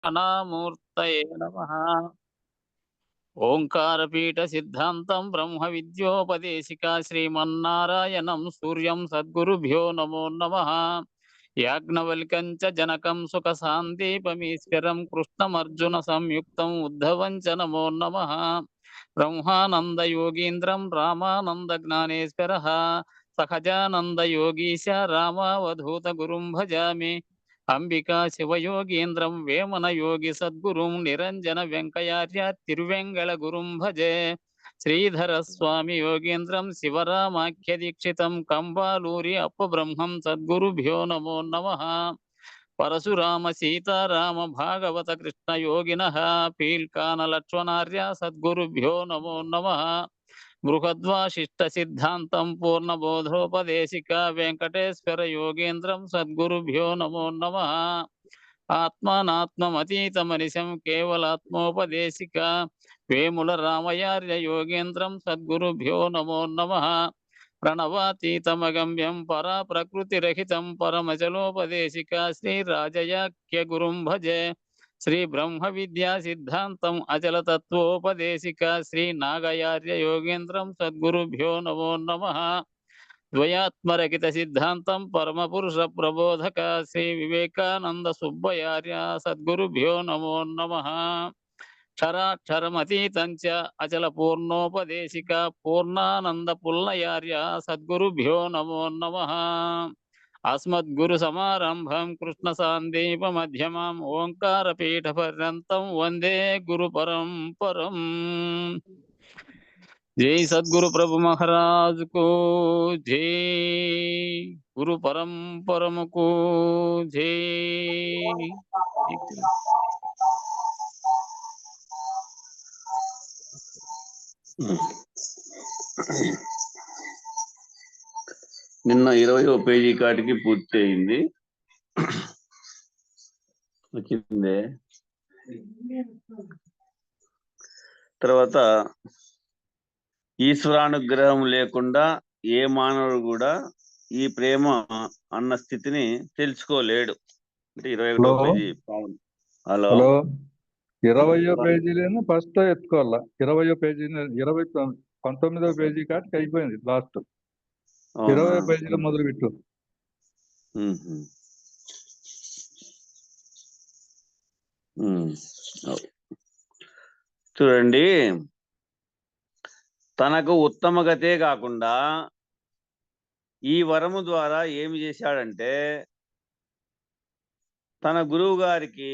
దక్షిణామూర్తయే నమః. ఓంకారపీఠ సిద్ధాంతం బ్రహ్మ విద్యోపదేశిక శ్రీమన్నారాయణం సూర్యం సద్గురుభ్యో నమో నమః. యాజ్ఞవల్కం చ జనకం సుఖ సాందీపమీశ్వరం కృష్ణమర్జున సంయుక్తం ఉద్ధవం చ నమో నమః. బ్రహ్మానంద యోగీంద్రం రామానంద జ్ఞానేశ్వరః సహజానంద యోగీశ రామావధూత గురుం భజామి. అంబికా శివయోగీంద్రం వేమన యోగి సద్గురుం నిరంజన వెంకయార్య తిరువెంగళ గురుం భజే. శ్రీధర స్వామి యోగీంద్రం శివరామాఖ్య దీక్షితం కంబాలూరి అప్పబ్రహ్మం సద్గురుభ్యో నమో నమః. పరశురామ సీతారామ భాగవత కృష్ణ యోగినః పీల్కాన లక్ష్మణార్య సద్గురుభ్యో నమో నమః. బృహద్వాసిష్ట సిద్ధాంతం పూర్ణబోధోపదేశిక వెంకటేశ్వర యోగేంద్రం సద్గురుభ్యో నమో నమః. ఆత్మానాత్మమతీతమనిశం కేవలాత్మోపదేశిక వేముల రామయార్య యోగేంద్రం సద్గురుభ్యో నమో నమః. ప్రణవాతీతమగమ్యం పరా ప్రకృతిరహితం పరమచలోపదేశిక శ్రీరాజయాఖ్య గురుం భజే. శ్రీ బ్రహ్మ విద్యా సిద్ధాంతం అచల తత్వోపదేశిక శ్రీ నాగయార్య యోగేంద్రం సద్గురుభ్యో నమో నమః. ద్వయాత్మరహిత సిద్ధాంతం పరమ పురుష ప్రబోధక శ్రీ వివేకానంద సుబ్బయార్య సద్గురుభ్యో నమో నమః. క్షరాక్షరమతీతం చ అచల పూర్ణోపదేశిక పూర్ణానంద పుల్నయార్య సద్గురుభ్యో నమో నమః. అస్మద్గురు సమారంభం కృష్ణ సాందీప మధ్యమం ఓంకార పీఠ పర్యంతం వందే గురు పరంపరం. జై సద్గురు ప్రభు మహారాజ్ కు జై. గురు పరంపరముకు జై. నిన్న 20వ పేజీ కాటికి పూర్తి అయింది. వచ్చిందే. తర్వాత ఈశ్వరానుగ్రహం లేకుండా ఏ మానవుడు కూడా ఈ ప్రేమ అన్న స్థితిని తెలుసుకోలేడు. అంటే 21వ పేజీ. హలో, 20వ పేజీలోనే ఫస్ట్ ఎత్తుకోవాలా. 20వ పేజీ 19వ పేజీ కాటికి అయిపోయింది. లాస్ట్ 20వ పేజీలో మొదలు పెట్టు. చూడండి, తనకు ఉత్తమ గతే కాకుండా ఈ వరము ద్వారా ఏమి చేశాడంటే, తన గురువు గారికి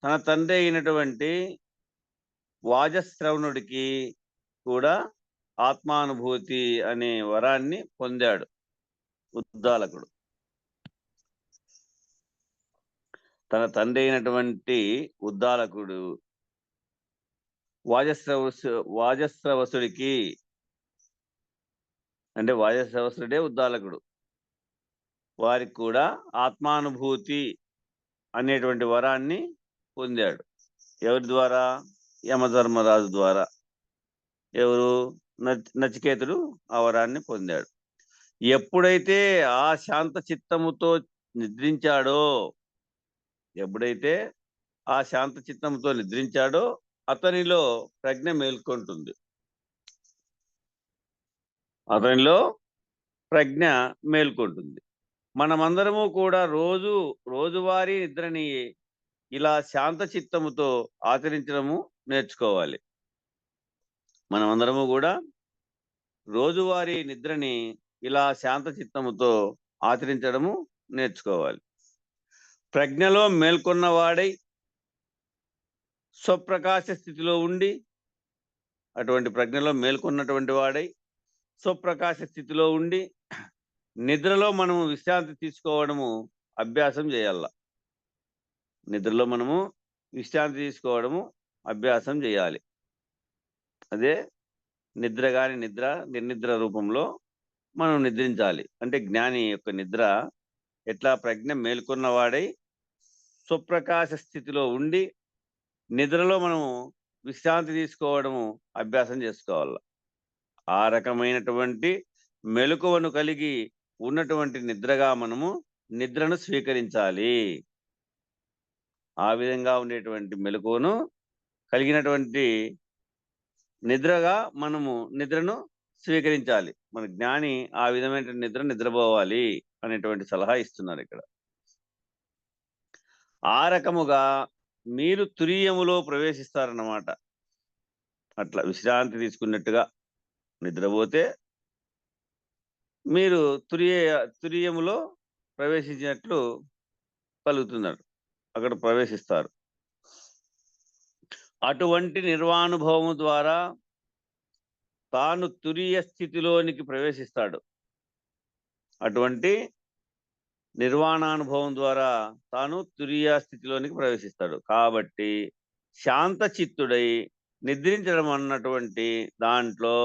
తన తండ్రి అయినటువంటి వాజశ్రవణుడికి కూడా ఆత్మానుభూతి అనే వరాన్ని పొందాడు ఉద్దాలకుడు. తన తండ్రి అయినటువంటి ఉద్దాలకుడు వాజశ్రవసుడికి, అంటే వాజశ్రవసుడే ఉద్దాలకుడు, వారికి కూడా ఆత్మానుభూతి అనేటువంటి వరాన్ని పొందాడు. ఎవరి ద్వారా? యమధర్మరాజు ద్వారా. ఎవరు? నచికేతుడు ఆ వరాన్ని పొందాడు. ఎప్పుడైతే ఆ శాంత చిత్తముతో నిద్రించాడో, అతనిలో ప్రజ్ఞ మేల్కొంటుంది. మనమందరము కూడా రోజువారీ నిద్రని ఇలా శాంత చిత్తముతో ఆచరించడము నేర్చుకోవాలి. మనమందరము కూడా రోజువారీ నిద్రని ఇలా శాంత చిత్తముతో ఆచరించడము నేర్చుకోవాలి. ప్రజ్ఞలో మేల్కొన్నవాడై స్వప్రకాశ స్థితిలో ఉండి, అటువంటి ప్రజ్ఞలో మేల్కొన్నటువంటి వాడై స్వప్రకాశ స్థితిలో ఉండి నిద్రలో మనము విశ్రాంతి తీసుకోవడము అభ్యాసం చేయాల. నిద్రలో మనము విశ్రాంతి తీసుకోవడము అభ్యాసం చేయాలి. అదే నిద్ర కాని నిద్ర, నిర్నిద్ర రూపంలో మనం నిద్రించాలి. అంటే జ్ఞాని యొక్క నిద్ర ఎట్లా? ప్రజ్ఞ మేల్కొన్నవాడై స్వప్రకాశ స్థితిలో ఉండి నిద్రలో మనము విశ్రాంతి తీసుకోవడము అభ్యాసం చేసుకోవాలి. ఆ రకమైనటువంటి మెలకువను కలిగి ఉన్నటువంటి నిద్రగా మనము నిద్రను స్వీకరించాలి. ఆ విధంగా ఉండేటువంటి మెలకువను కలిగినటువంటి నిద్రగా మనము నిద్రను స్వీకరించాలి. మన జ్ఞాని ఆ విధమైన నిద్రపోవాలి అనేటువంటి సలహా ఇస్తున్నారు ఇక్కడ. ఆ రకముగా మీరు తురీయములో ప్రవేశిస్తారన్నమాట. అట్లా విశ్రాంతి తీసుకున్నట్టుగా నిద్రపోతే మీరు తురీయములో ప్రవేశించినట్లు కలుగుతున్నారు, అక్కడ ప్రవేశిస్తారు. అటువంటి నిర్వానుభవము ద్వారా తాను తురీయ స్థితిలోనికి ప్రవేశిస్తాడు. అటువంటి నిర్వాణానుభవం ద్వారా తాను తురీయ స్థితిలోనికి ప్రవేశిస్తాడు. కాబట్టి శాంత చిత్తుడై నిద్రించడం అన్నటువంటి దాంట్లో,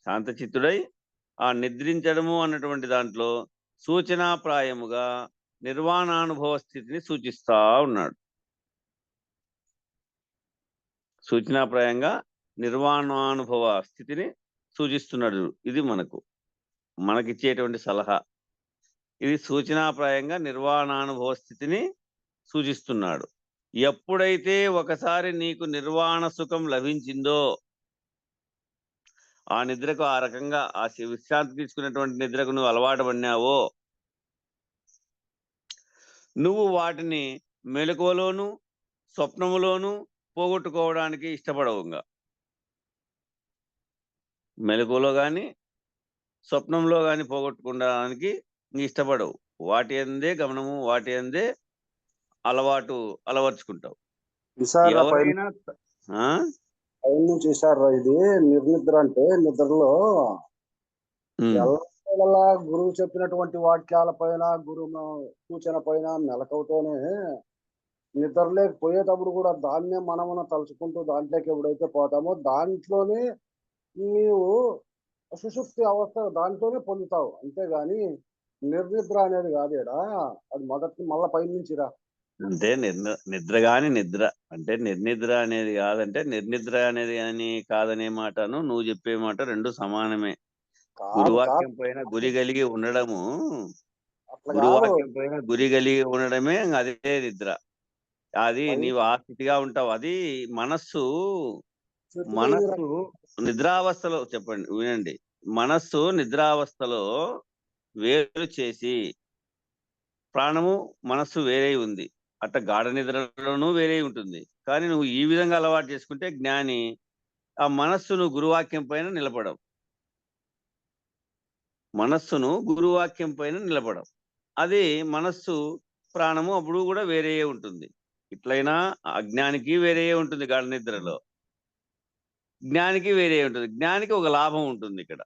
శాంత చిత్తుడై ఆ నిద్రించడము అన్నటువంటి దాంట్లో సూచనాప్రాయముగా నిర్వాణానుభవ స్థితిని సూచిస్తా ఉన్నాడు. సూచనాప్రాయంగా నిర్వాణానుభవ స్థితిని సూచిస్తున్నాడు. ఇది మనకిచ్చేటువంటి సలహా. ఇది సూచనాప్రాయంగా నిర్వాణానుభవ స్థితిని సూచిస్తున్నాడు. ఎప్పుడైతే ఒకసారి నీకు నిర్వాణ సుఖం లభించిందో, ఆ నిద్రకు ఆ రకంగా ఆ విశ్రాంతి తీసుకున్నటువంటి నిద్రకు నువ్వు అలవాటు పడినావో, నువ్వు వాటిని మెలకువలోను స్వప్నములోను పోగొట్టుకోవడానికి ఇష్టపడవుగా. మెలకువలో కానీ స్వప్నంలో కానీ పోగొట్టుకోవడానికి ఇష్టపడవు. వాటి అందే గమనము, వాటి అందే అలవర్చుకుంటావు. ఎవరైనా చూసారా ఇది నిర్నిద్ర అంటే నిద్రలో ఎల్లవేళలా గురువు చెప్పినటువంటి వాక్యాల పైన, గురువు సూచన పైన మెలకువతోనే నిద్రలేక పోయేటప్పుడు కూడా దాన్నే మనమున తలుచుకుంటూ దాంట్లోకి ఎప్పుడైతే పోతామో దాంట్లోనే నీవు సుషుప్తి అవస్థ దాంట్లోనే పొందుతావు. అంతేగాని నిర్నిద్ర అనేది కాదేడా, అది మొదటి మళ్ళా పై నుంచిరా. అంటే నిద్ర గాని నిద్ర అంటే నిర్నిద్ర అనేది కాదంటే, నిర్నిద్ర అనేది అని కాదనే మాటను నువ్వు చెప్పే మాట రెండు సమానమే. గురువాక్యం పైన గురి కలిగి ఉండడము, గురువాక్యం పైన గురి కలిగి ఉండడమే అదే నిద్ర. అది నీవు ఆ స్థితిగా ఉంటావు. అది మనస్సు నిద్రావస్థలో, చెప్పండి వినండి, మనస్సు నిద్రావస్థలో వేరు చేసి, ప్రాణము మనస్సు వేరే ఉంది, అట్లా గాఢ నిద్రలోనూ వేరే ఉంటుంది. కానీ నువ్వు ఈ విధంగా అలవాటు చేసుకుంటే జ్ఞాని ఆ మనస్సును గురువాక్యం పైన నిలబడవు. మనస్సును గురువాక్యం పైన నిలబడవు. అది మనస్సు ప్రాణము అప్పుడు కూడా వేరే ఉంటుంది. ఇట్లయినా అజ్ఞానికి వేరే ఉంటుంది, గాఢ నిద్రలో జ్ఞానికి వేరే ఉంటుంది. జ్ఞానికి ఒక లాభం ఉంటుంది. ఇక్కడ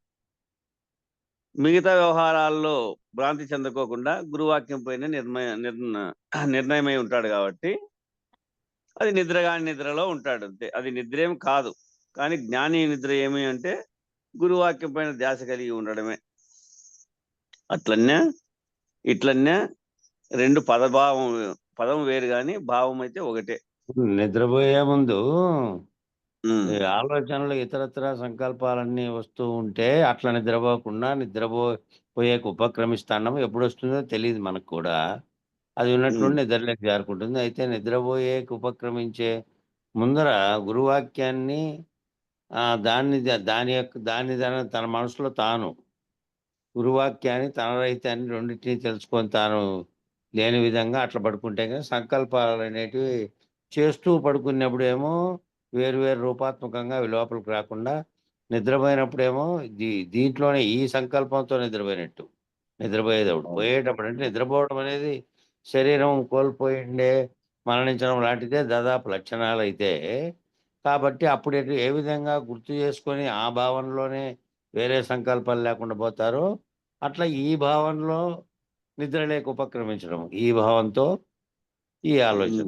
మిగతా వ్యవహారాల్లో భ్రాంతి చెందుకోకుండా గురువాక్యం పైన నిర్ణయమై ఉంటాడు. కాబట్టి అది నిద్రగాని నిద్రలో ఉంటాడు అంతే. అది నిద్రేం కాదు. కానీ జ్ఞాని నిద్ర ఏమి అంటే గురువాక్యం పైన ధ్యాస కలిగి ఉండడమే. అట్లనే ఇట్లనే రెండు పదం వేరు కానీ భావం అయితే ఒకటే. నిద్రపోయే ముందు ఆలోచనలు ఇతరత్ర సంకల్పాలన్నీ వస్తూ ఉంటే అట్లా నిద్రపోయే ఉపక్రమిస్తాం. ఎప్పుడు వస్తుందో తెలియదు మనకు కూడా. అది ఉన్నట్లుండి నిద్రలోకి జారుకుంటుంది. అయితే నిద్రపోయే ఉపక్రమించే ముందర గురువాక్యాన్ని దాని తన మనసులో తాను గురువాక్యాన్ని, తన రహితాన్ని రెండింటినీ తెలుసుకొని తాను లేని విధంగా అట్లా పడుకుంటే కానీ సంకల్పాలు అనేటివి చేస్తూ పడుకున్నప్పుడేమో వేరు రూపాత్మకంగా లోపలికి రాకుండా, నిద్రపోయినప్పుడేమో దీంట్లోనే ఈ సంకల్పంతో నిద్రపోయేటప్పుడు పోయేటప్పుడు అంటే నిద్రపోవడం అనేది శరీరం కోల్పోయిండే మరణించడం లాంటిదే దాదాపు లక్షణాలు అయితే. కాబట్టి అప్పుడు ఏ విధంగా గుర్తు చేసుకొని ఆ భావనలోనే వేరే సంకల్పాలు లేకుండా పోతారో, అట్లా ఈ భావనలో నిద్రలేక ఉపక్రమించడం, ఈ భావంతో ఈ ఆలోచన.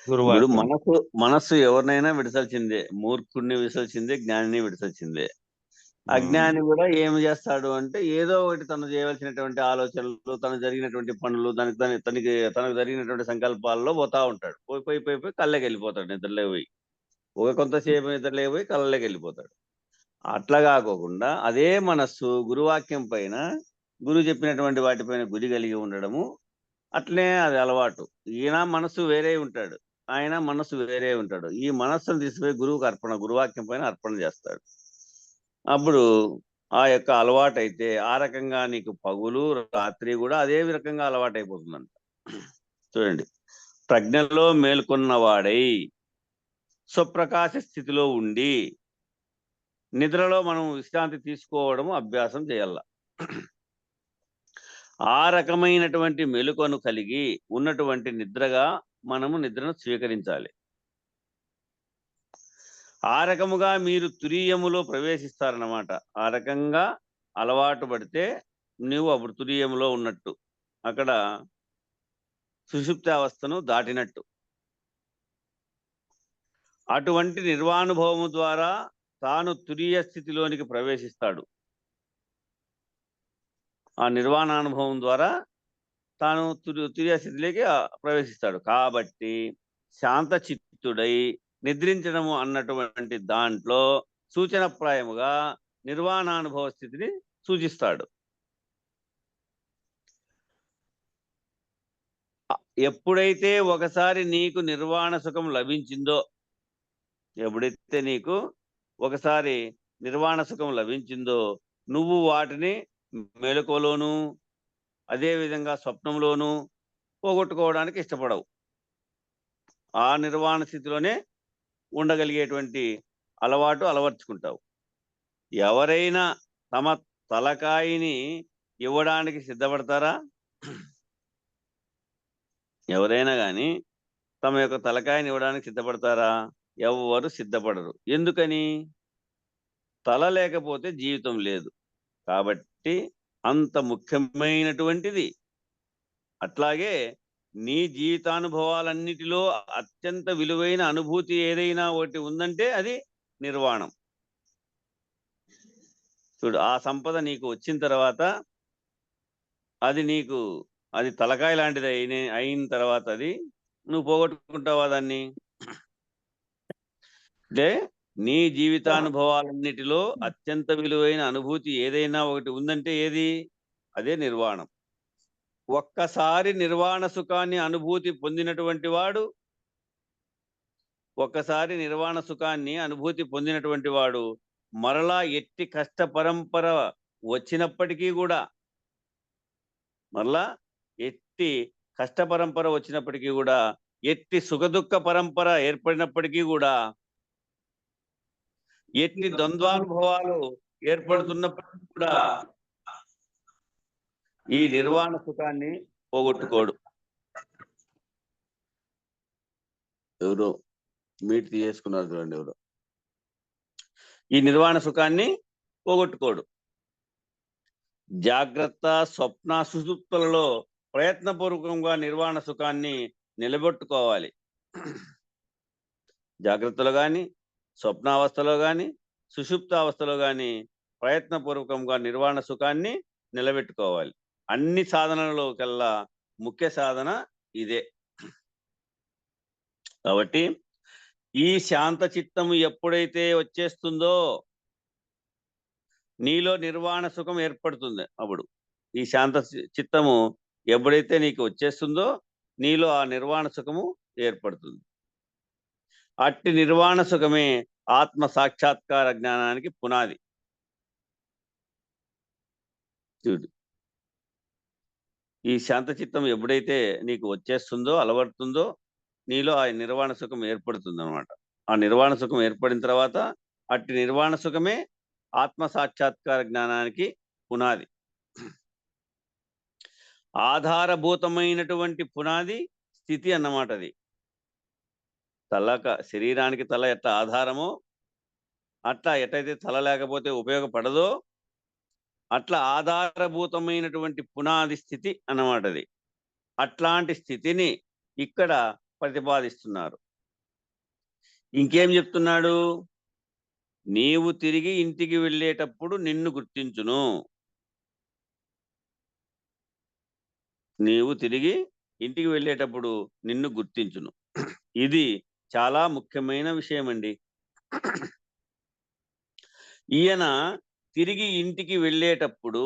ఇప్పుడు మనస్సు ఎవరినైనా విడసాల్సిందే, మూర్ఖుడిని విడసాల్సిందే, జ్ఞానిని విడసాల్సిందే. అజ్ఞాని కూడా ఏమి చేస్తాడు అంటే ఏదో ఒకటి తను చేయవలసినటువంటి ఆలోచనలు, తను జరిగినటువంటి పనులు, తనకు జరిగినటువంటి సంకల్పాల్లో పోతా ఉంటాడు. పోయి కళ్ళకి వెళ్ళిపోతాడు. నిద్రలే పోయి కొంతసేపు నిద్రలే పోయి కళ్ళకి వెళ్ళిపోతాడు. అట్లా కాకోకుండా అదే మనస్సు గురువాక్యం పైన, గురువు చెప్పినటువంటి వాటిపైన గురి కలిగి ఉండడము, అట్లనే అది అలవాటు. ఈయన మనసు వేరే ఉంటాడు, ఆయన మనసు వేరే ఉంటాడు. ఈ మనస్సును తీసుకుపోయి గురువుకి గురువాక్యం పైన అర్పణ చేస్తాడు. అప్పుడు ఆ యొక్క అలవాటైతే ఆ రకంగా నీకు పగులు రాత్రి కూడా అదే రకంగా అలవాటైపోతుందంట. చూడండి, ప్రజ్ఞలో మేల్కొన్నవాడై స్వప్రకాశ స్థితిలో ఉండి నిద్రలో మనం విశ్రాంతి తీసుకోవడం అభ్యాసం చేయాల. ఆ రకమైనటువంటి మెలుకను కలిగి ఉన్నటువంటి నిద్రగా మనము నిద్రను స్వీకరించాలి. ఆ రకముగా మీరు తురీయములో ప్రవేశిస్తారన్నమాట. ఆ రకంగా అలవాటు పడితే నువ్వు అప్పుడు తురీయములో ఉన్నట్టు, అక్కడ సుషుప్తావస్థను దాటినట్టు. అటువంటి నిర్వానుభవము ద్వారా తాను తురీయ స్థితిలోనికి ప్రవేశిస్తాడు. ఆ నిర్వాణానుభవం ద్వారా తాను తురీయ స్థితిలోకి ప్రవేశిస్తాడు. కాబట్టి శాంత చిత్తుడై నిద్రించడము అన్నటువంటి దాంట్లో సూచనప్రాయముగా నిర్వాణానుభవ స్థితిని సూచిస్తాడు. ఎప్పుడైతే ఒకసారి నీకు నిర్వాణ సుఖం లభించిందో, ఎప్పుడైతే నీకు ఒకసారి నిర్వాణ సుఖం లభించిందో, నువ్వు వాటిని మెలకువలోను అదేవిధంగా స్వప్నంలోనూ పోగొట్టుకోవడానికి ఇష్టపడవు. ఆ నిర్వాణ స్థితిలోనే ఉండగలిగేటువంటి అలవాటు అలవర్చుకుంటావు. ఎవరైనా తమ తలకాయిని ఇవ్వడానికి సిద్ధపడతారా? ఎవరైనా కానీ తమ యొక్క తలకాయని ఇవ్వడానికి సిద్ధపడతారా? ఎవ్వరు సిద్ధపడరు. ఎందుకని? తల లేకపోతే జీవితం లేదు కాబట్టి అంత ముఖ్యమైనటువంటిది. అట్లాగే నీ జీవితానుభవాలన్నిటిలో అత్యంత విలువైన అనుభూతి ఏదైనా ఒకటి ఉందంటే అది నిర్వాణం. చూడు, ఆ సంపద నీకు వచ్చిన తర్వాత అది తలకాయ లాంటిది అయిన తర్వాత అది నువ్వు పోగొట్టుకుంటావా దాన్ని? అంటే నీ జీవితానుభవాలన్నిటిలో అత్యంత విలువైన అనుభూతి ఏదైనా ఒకటి ఉందంటే ఏది? అదే నిర్వాణం. ఒక్కసారి నిర్వాణ సుఖాన్ని అనుభూతి పొందినటువంటి వాడు మరలా ఎట్టి కష్ట పరంపర వచ్చినప్పటికీ కూడా ఎట్టి సుఖదుఖ పరంపర ఏర్పడినప్పటికీ కూడా, ఎట్టి ద్వంద్వానుభవాలు ఏర్పడుతున్నప్పటికీ కూడా ఈ నిర్వాణ సుఖాన్ని పోగొట్టుకోడు. ఎవరో మీట్ తీసుకున్నారు చూడండి, ఎవరో ఈ నిర్వాణ సుఖాన్ని పోగొట్టుకోడు. జాగ్రత్త, స్వప్న, సుషుప్తులలో ప్రయత్నపూర్వకంగా నిర్వాణ సుఖాన్ని నిలబెట్టుకోవాలి. జాగ్రత్తలో కానీ, స్వప్నావస్థలో కానీ, సుషుప్తావస్థలో కానీ ప్రయత్నపూర్వకంగా నిర్వాణ సుఖాన్ని నిలబెట్టుకోవాలి. అన్ని సాధనలలో కల్లా ముఖ్య సాధన ఇదే. కాబట్టి ఈ శాంత చిత్తము ఎప్పుడైతే వచ్చేస్తుందో నీలో నిర్వాణ సుఖం ఏర్పడుతుంది. అప్పుడు ఈ శాంత చిత్తము ఎప్పుడైతే నీకు వచ్చేస్తుందో నీలో ఆ నిర్వాణ సుఖము ఏర్పడుతుంది. అట్టి నిర్వాణ సుఖమే ఆత్మ సాక్షాత్కార జ్ఞానానికి పునాది. చూడు, ఈ శాంత చిత్తం ఎప్పుడైతే నీకు వచ్చేస్తుందో, అలవడుతుందో నీలో ఆ నిర్వాణ సుఖం ఏర్పడుతుంది అనమాట. ఆ నిర్వాణ సుఖం ఏర్పడిన తర్వాత అట్టి నిర్వాణ సుఖమే ఆత్మ సాక్షాత్కార జ్ఞానానికి పునాది. ఆధారభూతమైనటువంటి పునాది స్థితి అన్నమాట. అది శరీరానికి తల ఎట్లా ఆధారమో, అట్లా ఎట్లయితే తల లేకపోతే ఉపయోగపడదో, అట్లా ఆధారభూతమైనటువంటి పునాది స్థితి అన్నమాట అది. అట్లాంటి స్థితిని ఇక్కడ ప్రతిపాదిస్తున్నారు. ఇంకేం చెప్తున్నాడు? నీవు తిరిగి ఇంటికి వెళ్ళేటప్పుడు నిన్ను గుర్తించును. నీవు తిరిగి ఇంటికి వెళ్ళేటప్పుడు నిన్ను గుర్తించును. ఇది చాలా ముఖ్యమైన విషయం అండి. ఈయన తిరిగి ఇంటికి వెళ్ళేటప్పుడు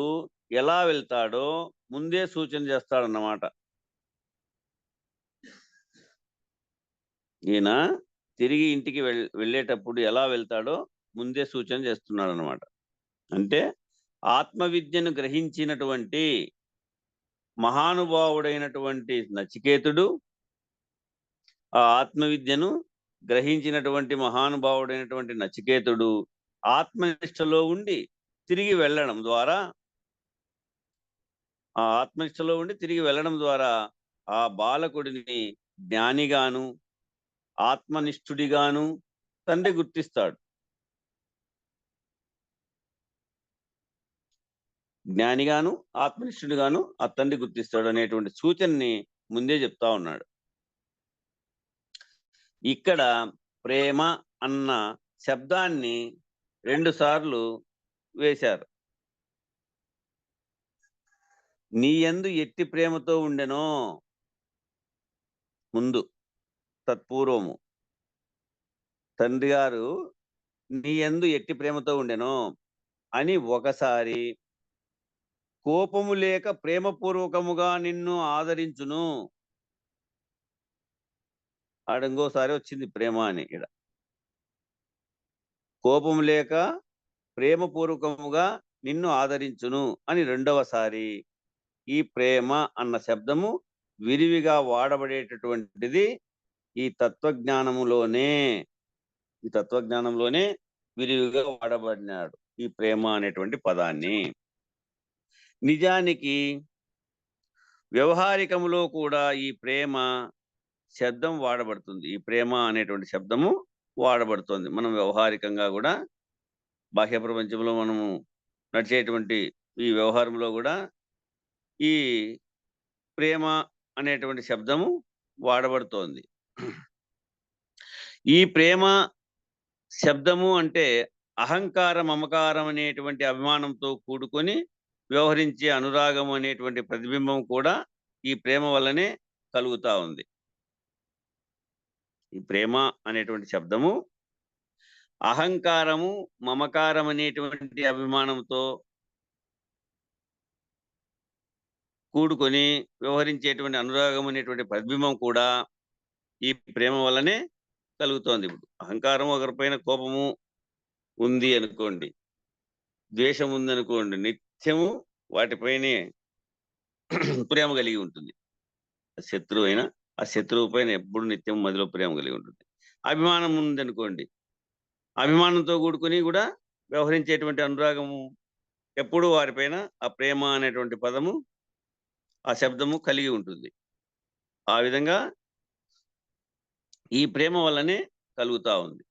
ఎలా వెళ్తాడో ముందే సూచన చేస్తాడన్నమాట. ఈయన తిరిగి ఇంటికి వెళ్ళేటప్పుడు ఎలా వెళ్తాడో ముందే సూచన చేస్తున్నాడు అనమాట. అంటే ఆత్మవిద్యను గ్రహించినటువంటి మహానుభావుడైనటువంటి నచికేతుడు, ఆ ఆత్మవిద్యను గ్రహించినటువంటి మహానుభావుడైనటువంటి నచికేతుడు ఆత్మనిష్టలో ఉండి తిరిగి వెళ్ళడం ద్వారా ఆ బాలకుడిని జ్ఞానిగాను ఆత్మనిష్ఠుడిగాను తండ్రి గుర్తిస్తాడు. జ్ఞానిగాను ఆత్మనిష్ఠుడిగాను ఆ తండ్రి గుర్తిస్తాడు అనేటువంటి సూచనని ముందే చెప్తా ఉన్నాడు. ఇక్కడ ప్రేమ అన్న శబ్దాన్ని 2 సార్లు వేశారు. నీ యందు ఎట్టి ప్రేమతో ఉండెనో ముందు, తత్పూర్వము తండ్రి గారు నీ యందు ఎట్టి ప్రేమతో ఉండెనో అని ఒకసారి, కోపము లేక ప్రేమపూర్వకముగా నిన్ను ఆదరించును. ఆడంగోసారి వచ్చింది ప్రేమ అని. ఇక్కడ కోపము లేక ప్రేమపూర్వకముగా నిన్ను ఆదరించును అని రెండవసారి ఈ ప్రేమ అన్న శబ్దము విరివిగా వాడబడేటటువంటిది ఈ తత్వజ్ఞానంలోనే విరివిగా వాడబడినాడు ఈ ప్రేమ అనేటువంటి పదాన్ని. నిజానికి వ్యవహారికములో కూడా ఈ ప్రేమ శబ్దం వాడబడుతుంది. ఈ ప్రేమ అనేటువంటి శబ్దము వాడబడుతుంది. మనం వ్యవహారికంగా కూడా బాహ్య ప్రపంచంలో మనము నడిచేటువంటి ఈ వ్యవహారంలో కూడా ఈ ప్రేమ అనేటువంటి శబ్దము వాడబడుతోంది. ఈ ప్రేమ శబ్దము అంటే అహంకార మమకారం అనేటువంటి అభిమానంతో కూడుకొని వ్యవహరించే అనురాగం అనేటువంటి ప్రతిబింబం కూడా ఈ ప్రేమ వల్లనే కలుగుతా ఉంది. ఈ ప్రేమ అనేటువంటి శబ్దము అహంకారము మమకారం అనేటువంటి అభిమానంతో కూడుకొని వ్యవహరించేటువంటి అనురాగం అనేటువంటి ప్రతిబింబం కూడా ఈ ప్రేమ వల్లనే కలుగుతోంది. ఇప్పుడు అహంకారం ఒకరిపైన కోపము ఉంది అనుకోండి, ద్వేషం ఉంది అనుకోండి, నిత్యము వాటిపైనే ప్రేమ కలిగి ఉంటుంది. శత్రువు అయినా ఆ శత్రువు పైన ఎప్పుడు నిత్యం మదిలో ప్రేమ కలిగి ఉంటుంది. అభిమానం ఉంది అనుకోండి, అభిమానంతో కూడుకొని కూడా వ్యవహరించేటువంటి అనురాగము ఎప్పుడు వారిపైన ఆ ప్రేమ అనేటువంటి పదము ఆ శబ్దము కలిగి ఉంటుంది. ఆ విధంగా ఈ ప్రేమ వల్లనే కలుగుతా ఉంది.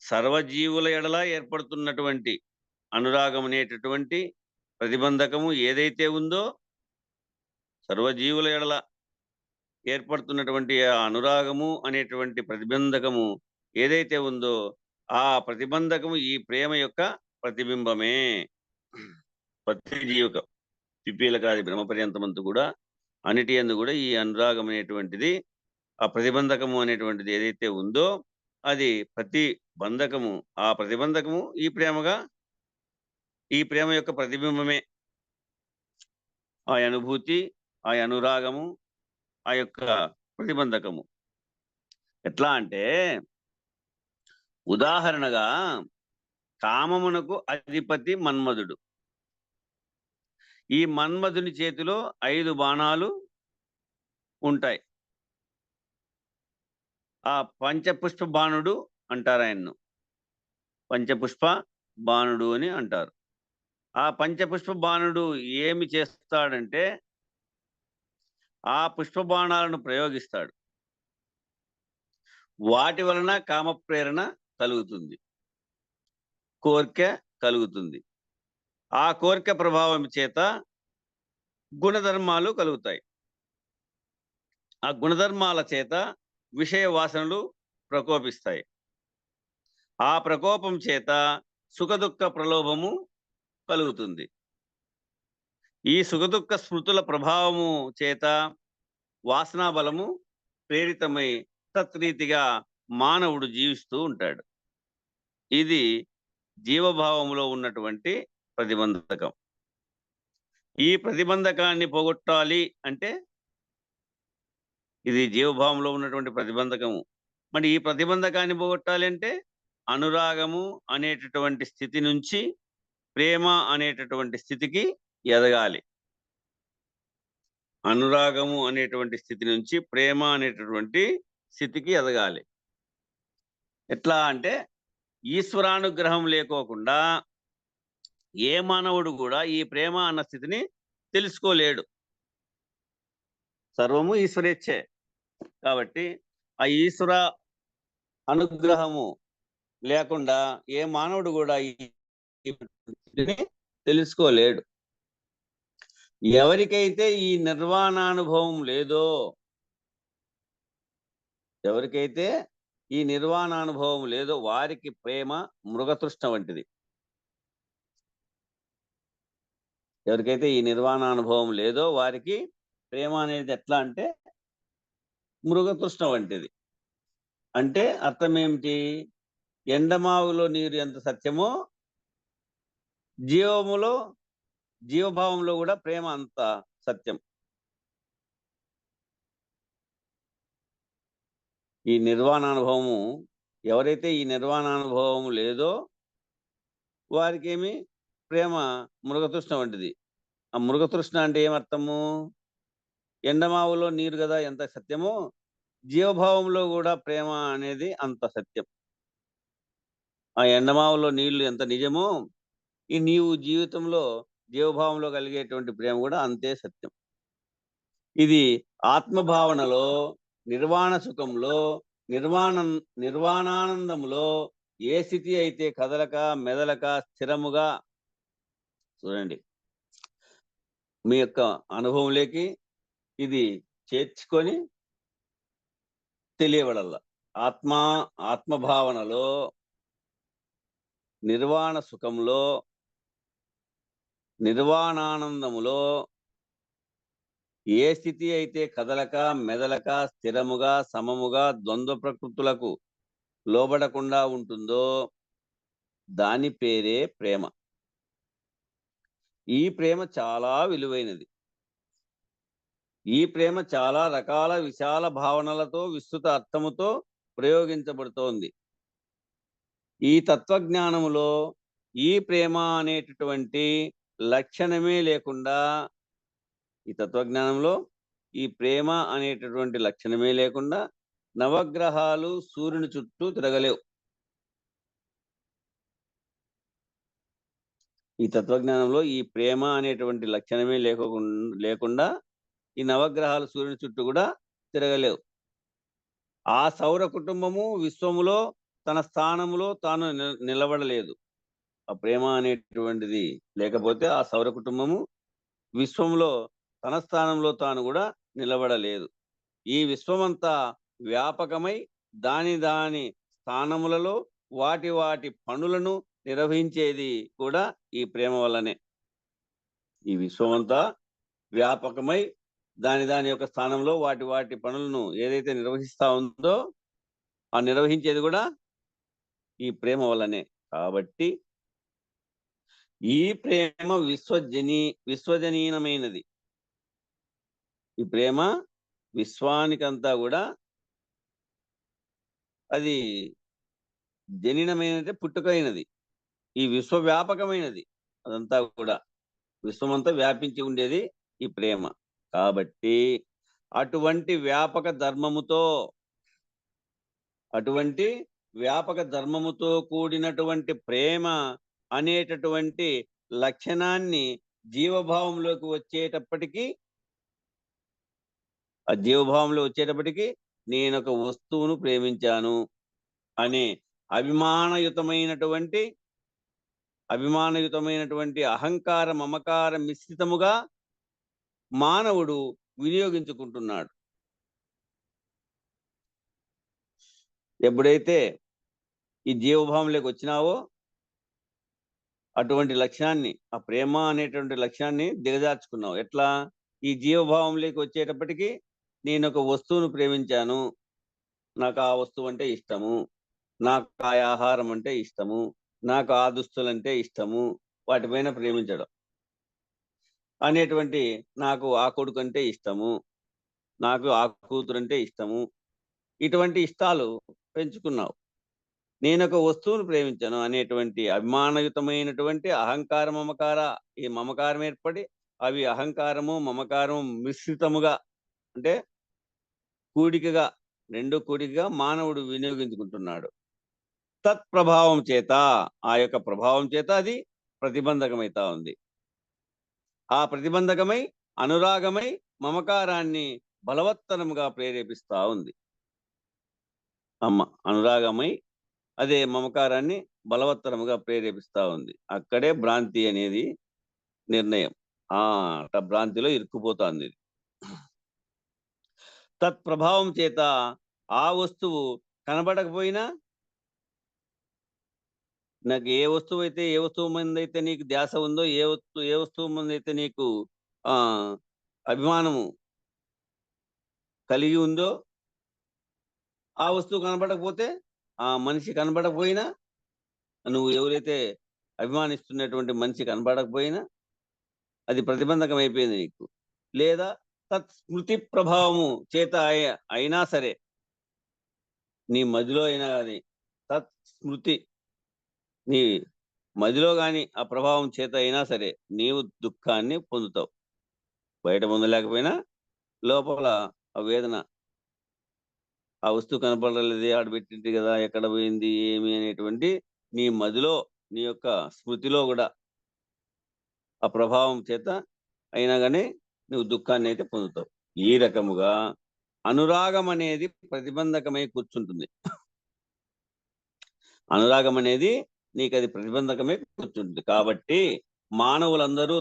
సర్వజీవుల ఎడల ఏర్పడుతున్నటువంటి అనురాగం అనేటటువంటి ప్రతిబంధకము ఏదైతే ఉందో, సర్వజీవుల ఎడల ఏర్పడుతున్నటువంటి ఆ అనురాగము అనేటువంటి ప్రతిబంధకము ఏదైతే ఉందో, ఆ ప్రతిబంధకము ఈ ప్రేమ యొక్క ప్రతిబింబమే. ప్రతి జీవిక పిపీలకాది బ్రహ్మపర్యంతమంతు కూడా అన్నిటి యందు కూడా ఈ అనురాగం అనేటువంటిది, ఆ ప్రతిబంధకము అనేటువంటిది ఏదైతే ఉందో అది ప్రతిబంధకము, ఆ ప్రతిబంధకము ఈ ప్రేమ యొక్క ప్రతిబింబమే. ఆ అనుభూతి, ఆ అనురాగము, ఆ యొక్క ప్రతిబంధకము. ఎట్లా అంటే ఉదాహరణగా కామమునకు అధిపతి మన్మధుడు. ఈ మన్మధుని చేతిలో 5 బాణాలు ఉంటాయి. ఆ పంచపుష్ప బాణుడు అంటారు ఆయన్ను. పంచపుష్ప బాణుడు అని అంటారు. ఆ పంచపుష్ప బాణుడు ఏమి చేస్తాడంటే ఆ పుష్ప బాణాలను ప్రయోగిస్తాడు. వాటి వలన కామ ప్రేరణ కలుగుతుంది, కోరిక కలుగుతుంది. ఆ కోరిక ప్రభావం చేత గుణధర్మాలు కలుగుతాయి. ఆ గుణధర్మాల చేత విషయ వాసనలు ప్రకోపిస్తాయి. ఆ ప్రకోపం చేత సుఖదుఃఖ ప్రలోభము కలుగుతుంది. ఈ సుఖదుఃఖ స్మృతుల ప్రభావము చేత వాసనా బలము ప్రేరితమై తత్రీతిగా మానవుడు జీవిస్తూ ఉంటాడు. ఇది జీవభావంలో ఉన్నటువంటి ప్రతిబంధకం. ఈ ప్రతిబంధకాన్ని పోగొట్టాలి అంటే, ఇది జీవభావంలో ఉన్నటువంటి ప్రతిబంధకము మరి ఈ ప్రతిబంధకాన్ని పోగొట్టాలి అంటే అనురాగము అనేటటువంటి స్థితి నుంచి ప్రేమ అనేటటువంటి స్థితికి ఎదగాలి. అనురాగము అనేటువంటి స్థితి నుంచి ప్రేమ అనేటటువంటి స్థితికి ఎదగాలి. ఎట్లా అంటే ఈశ్వరానుగ్రహం లేకోకుండా ఏ మానవుడు కూడా ఈ ప్రేమ అన్న స్థితిని తెలుసుకోలేడు. సర్వము ఈశ్వరేచ్ఛే. కాబట్టి ఆ ఈశ్వర అనుగ్రహము లేకుండా ఏ మానవుడు కూడా ఈ స్థితిని తెలుసుకోలేడు. ఎవరికైతే ఈ నిర్వాణానుభవం లేదో, ఎవరికైతే ఈ నిర్వాణానుభవం లేదో వారికి ప్రేమ మృగతృష్ణ వంటిది. ఎవరికైతే ఈ నిర్వాణానుభవం లేదో వారికి ప్రేమ అనేది ఎట్లా అంటే మృగతృష్ణ వంటిది. అంటే అర్థం ఏమిటి? ఎండమావులో నీరు ఎంత సత్యమో జీవభావంలో కూడా ప్రేమ అంత సత్యం. ఈ నిర్వాణానుభవము ఎవరైతే ఈ నిర్వాణానుభవము లేదో వారికి ఏమి ప్రేమ మృగతృష్ణ వంటిది. ఆ మృగతృష్ణ అంటే ఏమర్థము? ఎండమావులో నీరు కదా ఎంత సత్యమో జీవభావంలో కూడా ప్రేమ అనేది అంత సత్యం. ఆ ఎండమావులో నీళ్లు ఎంత నిజమో ఈ నీవు జీవితంలో జీవభావంలో కలిగేటువంటి ప్రేమ కూడా అంతే సత్యం. ఇది ఆత్మభావనలో, నిర్వాణ సుఖంలో, నిర్వాణానందంలో ఏ స్థితి అయితే కదలక మెదలక స్థిరముగా, చూడండి మీ యొక్క అనుభవంలోకి ఇది చేర్చుకొని తెలియబడల్లా. ఆత్మభావనలో, నిర్వాణ సుఖంలో, నిర్వాణానందములో ఏ స్థితి అయితే కదలక మెదలక స్థిరముగా సమముగా ద్వంద్వ ప్రకృతులకు లోబడకుండా ఉంటుందో దాని పేరే ప్రేమ. ఈ ప్రేమ చాలా విలువైనది. ఈ ప్రేమ చాలా రకాల విశాల భావనలతో విస్తృత అర్థముతో ప్రయోగించబడుతోంది. ఈ తత్వజ్ఞానములో ఈ ప్రేమ అనేటటువంటి లక్షణమే లేకుండా, ఈ తత్వజ్ఞానంలో ఈ ప్రేమ అనేటటువంటి లక్షణమే లేకుండా నవగ్రహాలు సూర్యుని చుట్టూ తిరగలేవు. ఈ తత్వజ్ఞానంలో ఈ ప్రేమ అనేటువంటి లక్షణమే లేకుండా ఈ నవగ్రహాలు సూర్యుని చుట్టూ కూడా తిరగలేవు. ఆ సౌర కుటుంబము విశ్వములో తన స్థానములో తాను నిలబడలేదు. ఆ ప్రేమ అనేటువంటిది లేకపోతే ఆ సౌర కుటుంబము విశ్వంలో తన స్థానంలో తాను కూడా నిలబడలేదు. ఈ విశ్వమంతా వ్యాపకమై దాని స్థానములలో వాటి పనులను నిర్వహించేది కూడా ఈ ప్రేమ వల్లనే. ఈ విశ్వమంతా వ్యాపకమై దాని యొక్క స్థానంలో వాటి పనులను ఏదైతే నిర్వహిస్తా ఉందో ఆ నిర్వహించేది కూడా ఈ ప్రేమ వల్లనే. కాబట్టి ఈ ప్రేమ విశ్వజనీనమైనది. ఈ ప్రేమ విశ్వానికంతా కూడా అది జనీనమైనది, పుట్టుకైనది. ఈ విశ్వవ్యాపకమైనది. అదంతా కూడా విశ్వమంతా వ్యాపించి ఉండేది ఈ ప్రేమ. కాబట్టి అటువంటి వ్యాపక ధర్మముతో కూడినటువంటి ప్రేమ అనేటటువంటి లక్షణాన్ని జీవభావంలోకి వచ్చేటప్పటికీ, ఆ జీవభావంలో వచ్చేటప్పటికి నేను ఒక వస్తువును ప్రేమించాను అనే అభిమానయుతమైనటువంటి అహంకార మమకార మిశ్రితముగా మానవుడు వినియోగించుకుంటున్నాడు. ఎప్పుడైతే ఈ జీవభావంలోకి వచ్చినావో అటువంటి లక్ష్యాన్ని, ఆ ప్రేమ అనేటువంటి లక్ష్యాన్ని దిగజార్చుకున్నావు. ఎట్లా? ఈ జీవభావంలోకి వచ్చేటప్పటికి నేను ఒక వస్తువును ప్రేమించాను, నాకు ఆ వస్తువు అంటే ఇష్టము, నాకు ఆ ఆహారం అంటే ఇష్టము, నాకు ఆ దుస్తులంటే ఇష్టము, వాటిపైన ప్రేమించడం అనేటువంటి, నాకు ఆ కొడుకు అంటే ఇష్టము, నాకు ఆ కూతురు అంటే ఇష్టము, ఇటువంటి ఇష్టాలు పెంచుకున్నావు. నేనొక వస్తువును ప్రేమించాను అనేటువంటి అభిమానయుతమైనటువంటి అహంకార మమకార ఈ మమకారం ఏర్పడి అవి అహంకారము మమకారము మిశ్రితముగా అంటే కూడికగా రెండు కూడికగా మానవుడు వినియోగించుకుంటున్నాడు. తత్ప్రభావం చేత ఆ యొక్క ప్రభావం చేత అది ప్రతిబంధకమైతా ఉంది. ఆ ప్రతిబంధకమై అనురాగమై మమకారాన్ని బలవత్తరముగా ప్రేరేపిస్తా ఉంది. అమ్మ అనురాగమై అదే మమకారాన్ని బలవత్తరముగా ప్రేరేపిస్తా ఉంది. అక్కడే భ్రాంతి అనేది నిర్ణయం. అట్ట భ్రాంతిలో ఇరుక్కుపోతుంది ఇది. తత్ప్రభావం చేత ఆ వస్తువు కనబడకపోయినా నాకు ఏ వస్తువు మీద అయితే నీకు ధ్యాస ఉందో ఏ వస్తువు మీద అయితే నీకు ఆ అభిమానము కలిగి ఉందో ఆ వస్తువు కనబడకపోతే ఆ మనిషి కనబడకపోయినా నువ్వు ఎవరైతే అభిమానిస్తున్నటువంటి మనిషి కనబడకపోయినా అది ప్రతిబంధకం అయిపోయింది నీకు. లేదా తత్స్మృతి ప్రభావము చేత అయినా సరే నీ మదిలో అయినా కానీ తత్స్మృతి నీ మదిలో కానీ ఆ ప్రభావం చేత అయినా సరే నీవు దుఃఖాన్ని పొందుతావు. బయట పొందలేకపోయినా లోపల ఆ వేదన ఆ వస్తువు కనపడలేదే ఆడబెట్టింది కదా ఎక్కడ పోయింది ఏమి అనేటువంటి నీ మదిలో నీ యొక్క స్మృతిలో కూడా ఆ ప్రభావం చేత అయినా కానీ నువ్వు దుఃఖాన్ని అయితే పొందుతావు. ఈ రకముగా అనురాగం అనేది ప్రతిబంధకమై కూర్చుంటుంది. అనురాగం అనేది నీకు అది ప్రతిబంధకమే కూర్చుంటుంది. కాబట్టి మానవులందరూ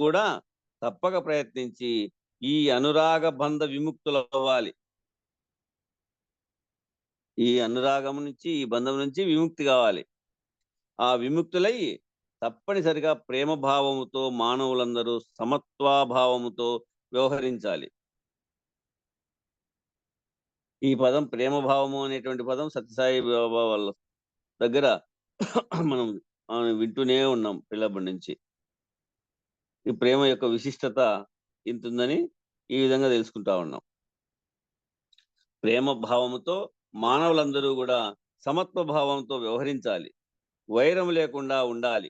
కూడా తప్పక ప్రయత్నించి ఈ అనురాగ బంధ విముక్తులు అవ్వాలి. ఈ అనురాగం నుంచి ఈ బంధం నుంచి విముక్తి కావాలి. ఆ విముక్తులై తప్పనిసరిగా ప్రేమ భావముతో మానవులందరూ సమత్వాభావముతో వ్యవహరించాలి. ఈ పదం ప్రేమ భావము అనేటువంటి పదం సత్యసాయి బాబా వాళ్ళ దగ్గర మనం వింటూనే ఉన్నాం పిల్లప్పటి నుంచి. ఈ ప్రేమ యొక్క విశిష్టత ఇంతుందని ఈ విధంగా తెలుసుకుంటా ఉన్నాం. ప్రేమ భావముతో మానవులందరూ కూడా సమత్వ భావంతో వ్యవహరించాలి. వైరం లేకుండా ఉండాలి,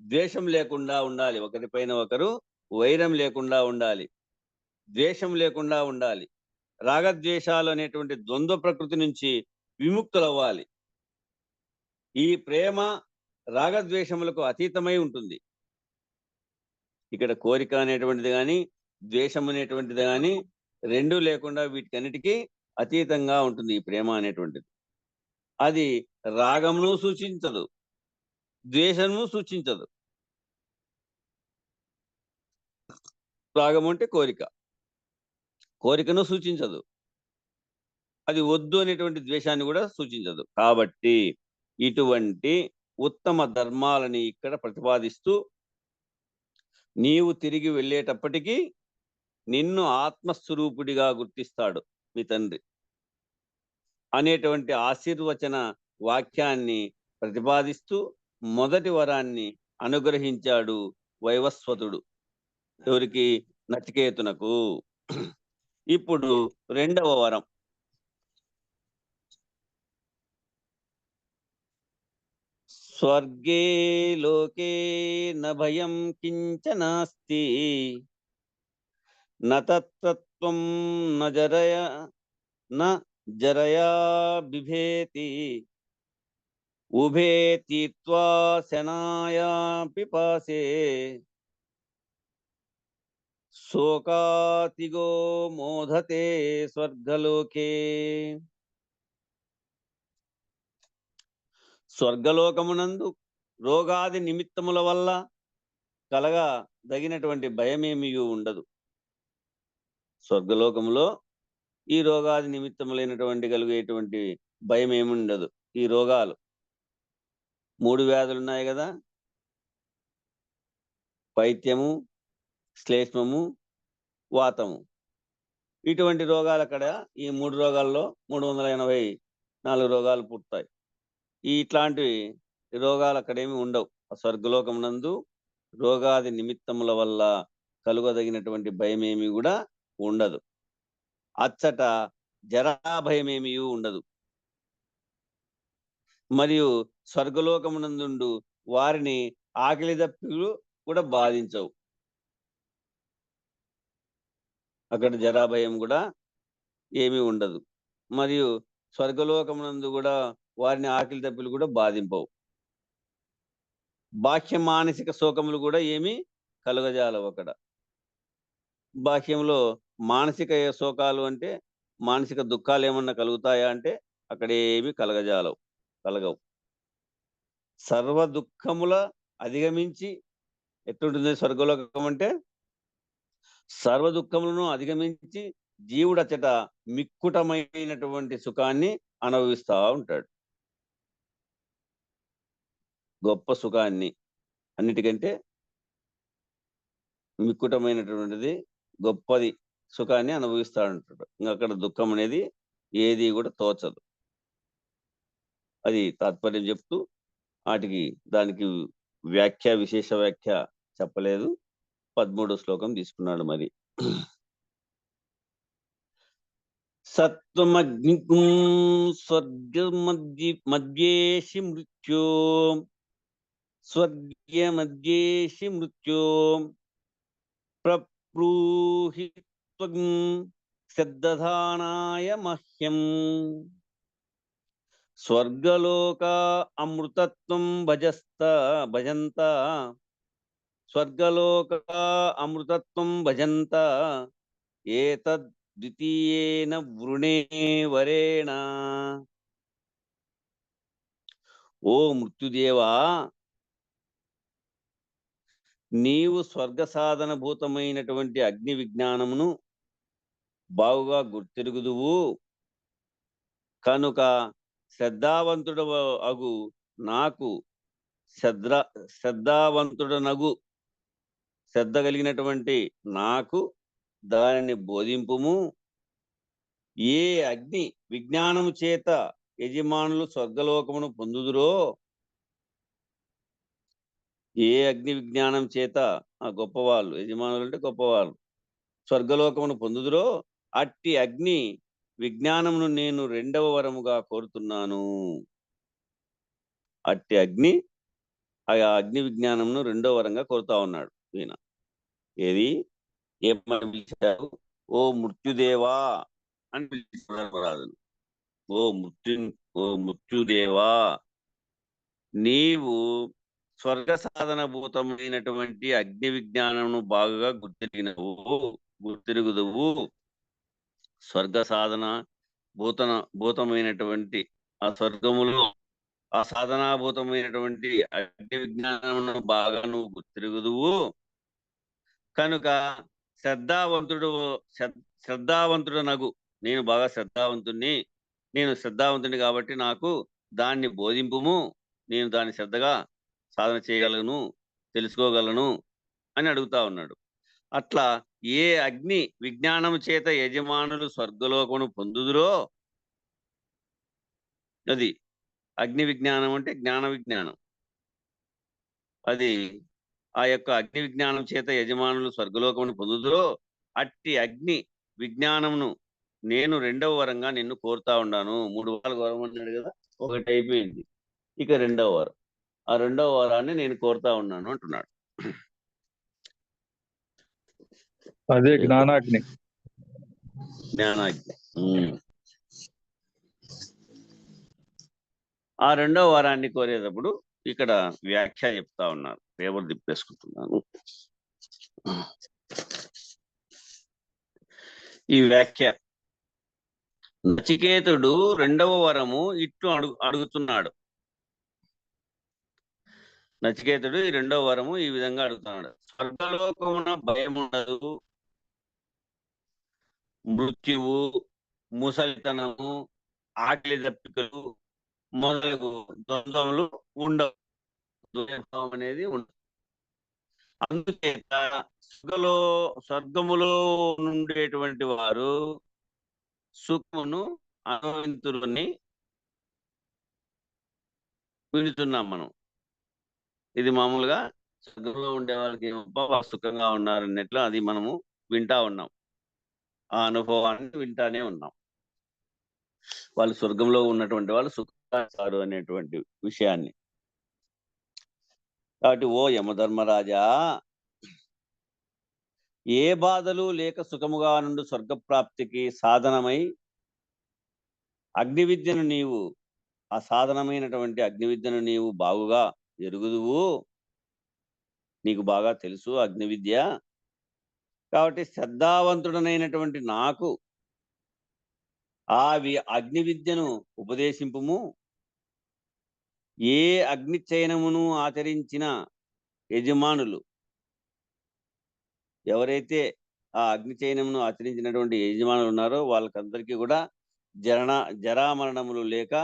ద్వేషం లేకుండా ఉండాలి, ఒకరిపైన ఒకరు వైరం లేకుండా ఉండాలి, ద్వేషం లేకుండా ఉండాలి. రాగద్వేషాలు అనేటువంటి ద్వంద్వ ప్రకృతి నుంచి విముక్తులవ్వాలి. ఈ ప్రేమ రాగద్వేషములకు అతీతమై ఉంటుంది. ఇక్కడ కోరిక అనేటువంటిది కానీ ద్వేషం అనేటువంటిది కానీ రెండూ లేకుండా వీటికన్నిటికీ అతీతంగా ఉంటుంది ఈ ప్రేమ అనేటువంటిది. అది రాగమును సూచించదు, ద్వేషము సూచించదు. రాగము అంటే కోరికను సూచించదు, అది వద్దు అనేటువంటి ద్వేషాన్ని కూడా సూచించదు. కాబట్టి ఇటువంటి ఉత్తమ ధర్మాలని ఇక్కడ ప్రతిపాదిస్తూ నీవు తిరిగి వెళ్ళేటప్పటికీ నిన్ను ఆత్మస్వరూపుడిగా గుర్తిస్తాడు మీ తండ్రి అనేటువంటి ఆశీర్వచన వాక్యాన్ని ప్రతిపాదిస్తూ మొదటి వరాన్ని అనుగ్రహించాడు వైవస్వతుడు. ఎవరికి? నచికేతునకు. ఇప్పుడు రెండవ వరం. స్వర్గే లోకే న భయం కించనాస్తి న తత్త్వం న జరయా బిభేతి ఉభే తీర్త్వా శనాయా పిపాసే శోకాతిగో మోధతే స్వర్గలోకే. స్వర్గలోకమునందు రోగాది నిమిత్తముల వల్ల కలగా దగినటువంటి భయమేమీ ఉండదు. స్వర్గలోకములో ఈ రోగాది నిమిత్తములైనటువంటి కలిగేటువంటి భయం ఏమి ఉండదు. ఈ రోగాలు 3 వ్యాధులు ఉన్నాయి కదా, పైత్యము, శ్లేష్మము, వాతము. ఇటువంటి రోగాలు అక్కడ ఈ 3 రోగాల్లో 384 రోగాలు పుడతాయి. ఇట్లాంటి రోగాలు అక్కడేమి ఉండవు. ఆ స్వర్గలోకమునందు రోగాది నిమిత్తముల వల్ల కలుగదగినటువంటి భయమేమి కూడా ఉండదు. అచ్చట జరాభయమేమీ ఉండదు. మరియు స్వర్గలోకమునందుండు వారిని ఆకలి దప్పికలు కూడా బాధించవు. అక్కడ జరాభయం కూడా ఏమీ ఉండదు. మరియు స్వర్గలోకమునందు కూడా వారిని ఆకలి దప్పికలు కూడా బాధింపవు. బాహ్య మానసిక శోకములు కూడా ఏమీ కలుగజాలవు. అక్కడ బాహ్యంలో మానసిక శోకాలు అంటే మానసిక దుఃఖాలు ఏమన్నా కలుగుతాయా అంటే అక్కడ ఏమి కలగవు. సర్వ దుఃఖముల అధిగమించి ఎట్లుంటుంది స్వర్గలోకం అంటే? సర్వ దుఃఖములను అధిగమించి జీవుడు అచ్చట మిక్కుటమైనటువంటి సుఖాన్ని అనుభవిస్తా ఉంటాడు. గొప్ప సుఖాన్ని, అన్నిటికంటే మిక్కుటమైనటువంటిది గొప్పది సుఖాన్ని అనుభవిస్తా ఉంటాడు. ఇంకా అక్కడ దుఃఖం అనేది ఏది కూడా తోచదు. అది తాత్పర్యం చెప్తూ దానికి విశేష వ్యాఖ్య చెప్పలేదు. 13వ శ్లోకం తీసుకున్నాడు. మరి సత్వమగ్నికుం స్వర్గమధ్యేషి మృత్యో స్వర్గమధ్యేషి మృత్యో ప్రప్రూహి త్వం శ్రద్ధధానాయ మహ్యం స్వర్గలోక అమృతత్వం భజంత స్వర్గలోక అమృతత్వం భజంత ఏతద్వితీయేన వృణే వరేణ. ఓ మృత్యుదేవా, నీవు స్వర్గ సాధన భూతమైనటువంటి అగ్ని విజ్ఞానమును బాగుగా గుర్తిరుగుదువు కనుక శ్రద్ధావంతుడు అగు నాకు శ్రద్ధ కలిగినటువంటి నాకు దానిని బోధింపుము. ఏ అగ్ని విజ్ఞానము చేత యజమానులు స్వర్గలోకమును పొందుదురో, ఏ అగ్ని విజ్ఞానం చేత ఆ గొప్పవాళ్ళు, యజమానులు అంటే గొప్పవాళ్ళు, స్వర్గలోకమును పొందుదురో అట్టి అగ్ని విజ్ఞానమును నేను 2వ వరముగా కోరుతున్నాను. అట్టి అగ్ని, ఆ అగ్ని విజ్ఞానమును 2వ వరంగా కోరుతా ఉన్నాడు ఈయన. ఏమని పిలిచారు? ఓ మృత్యుదేవా అని పిలిచారు రాజును. ఓ మృత్యుదేవా, నీవు స్వర్గ సాధన భూతమైనటువంటి అగ్ని విజ్ఞానమును బాగా గుర్తిరుగుదువు. స్వర్గ సాధన భూతమైనటువంటి ఆ స్వర్గములో ఆ సాధనాభూతమైనటువంటి అగ్ని విజ్ఞానమును బాగా నువ్వు గుర్తిరుగుదువు కనుక శ్రద్ధావంతుడు నగు. నేను బాగా శ్రద్ధావంతుని కాబట్టి నాకు దాన్ని బోధింపుము. నేను దాన్ని శ్రద్ధగా సాధన చేయగలను, తెలుసుకోగలను అని అడుగుతా ఉన్నాడు. అట్లా ఏ అగ్ని విజ్ఞానము చేత యజమానులు స్వర్గలోకమును పొందుదురో, అది అగ్ని విజ్ఞానం అంటే జ్ఞాన విజ్ఞానం, అది ఆ యొక్క అగ్ని విజ్ఞానం చేత యజమానులు స్వర్గలోకమును పొందుదురో అట్టి అగ్ని విజ్ఞానమును నేను 2వ వరంగా నిన్ను కోరుతా ఉన్నాను. 3 వరాలు వరం అన్నాడు కదా, ఒకటి అయిపోయింది, ఇక 2వ వరం. ఆ 2వ వరాన్ని నేను కోరుతా ఉన్నాను అంటున్నాడు. అదే జ్ఞానాగ్ని. ఆ 2వ వరాన్ని కోరేటప్పుడు ఇక్కడ వ్యాఖ్య చెప్తా ఉన్నారు. పేపర్ తిప్పేసుకుంటున్నాను. ఈ వ్యాఖ్య, నచికేతుడు 2వ వరము ఇట్లు అడుగుతున్నాడు. నచికేతుడు ఈ 2వ వరము ఈ విధంగా అడుగుతున్నాడు. స్వర్గలోకమున భయం ఉండదు, మృత్యువు, ముసలితనము, ఆకలి దప్పికలు మొదలగు ద్వంద్వములు ఉండవు, ద్వంద్వం అనేది ఉండదు. అందుచేత స్వర్గములో నుండేటువంటి వారు సుఖమును అనుభవింతులని వింటున్నాం మనం. ఇది మామూలుగా స్వర్గంలో ఉండే వాళ్ళకి సుఖంగా ఉన్నారన్నట్లు అది మనము వింటా ఉన్నాం. ఆ అనుభవాన్ని వింటానే ఉన్నాం. వాళ్ళు స్వర్గంలో ఉన్నటువంటి వాళ్ళు సుఖిస్తారు అనేటువంటి విషయాన్ని. కాబట్టి ఓ యమధర్మరాజా, ఏ బాధలు లేక సుఖముగా నుండి స్వర్గప్రాప్తికి సాధనమై అగ్ని విద్యను నీవు ఆ సాధనమైనటువంటి అగ్ని విద్యను నీవు బాగుగా ఎరుగుదువు, నీకు బాగా తెలుసు అగ్ని విద్య. కాబట్టి శ్రద్ధావంతుడనైనటువంటి నాకు అగ్ని విద్యను ఉపదేశింపుము. ఏ అగ్ని చయనమును ఆచరించిన యజమానులు, ఎవరైతే ఆ అగ్ని చయనమును ఆచరించినటువంటి యజమానులు ఉన్నారో వాళ్ళకందరికీ కూడా జరామరణములు లేక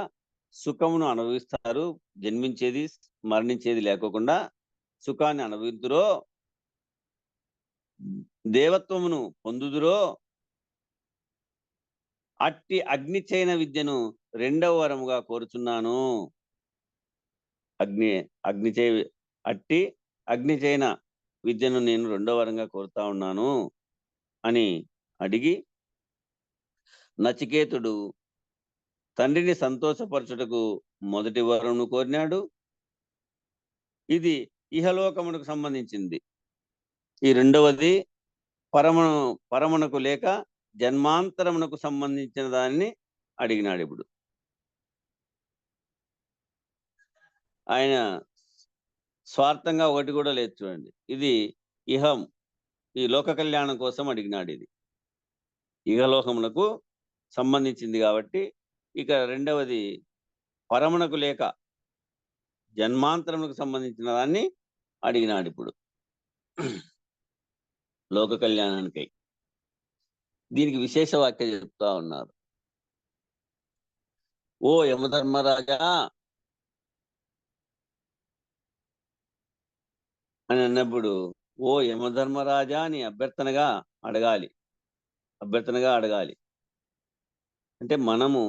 సుఖమును అనుభవిస్తారు. జన్మించేది మరణించేది లేకోకుండా సుఖాన్ని అనుభవింతురో, దేవత్వమును పొందుదురో, అట్టి అగ్ని చయన విద్యను 2వ వరముగా కోరుచున్నాను. అట్టి అగ్ని చయన విద్యను నేను 2వ వరంగా కోరుతా ఉన్నాను అని అడిగి, నచికేతుడు తండ్రిని సంతోషపరచుటకు మొదటి వరమును కోరినాడు. ఇది ఇహలోకమునకు సంబంధించింది. ఈ 2వది పరమునకు లేక జన్మాంతరమునకు సంబంధించిన దానిని అడిగినాడు. ఇప్పుడు ఆయన స్వార్థంగా ఒకటి కూడా లేదు చూడండి. ఇది ఇహం, ఈ లోక కళ్యాణం కోసం అడిగినాడు. ఇది ఇహలోకమునకు సంబంధించింది కాబట్టి, ఇక 2వది పరమునకు లేక జన్మాంతరమునకు సంబంధించిన దాన్ని అడిగినాడు. ఇప్పుడు లోక కళ్యాణానికై దీనికి విశేష వాక్య చెప్తా ఉన్నారు. ఓ యమధర్మరాజా అని అన్నప్పుడు, ఓ యమధర్మరాజా అని అభ్యర్థనగా అడగాలి. అంటే మనము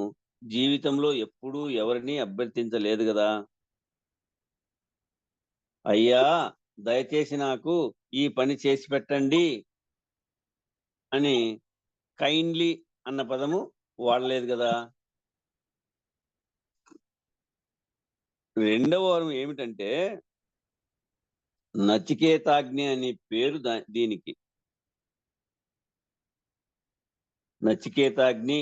జీవితంలో ఎప్పుడూ ఎవరిని అభ్యర్థించలేదు కదా. అయ్యా దయచేసి నాకు ఈ పని చేసి పెట్టండి అని కైండ్లీ అన్న పదము వాడలేదు కదా. 2వ వరం ఏమిటంటే నచికేతాగ్ని అనే పేరు దీనికి. నచికేతాగ్ని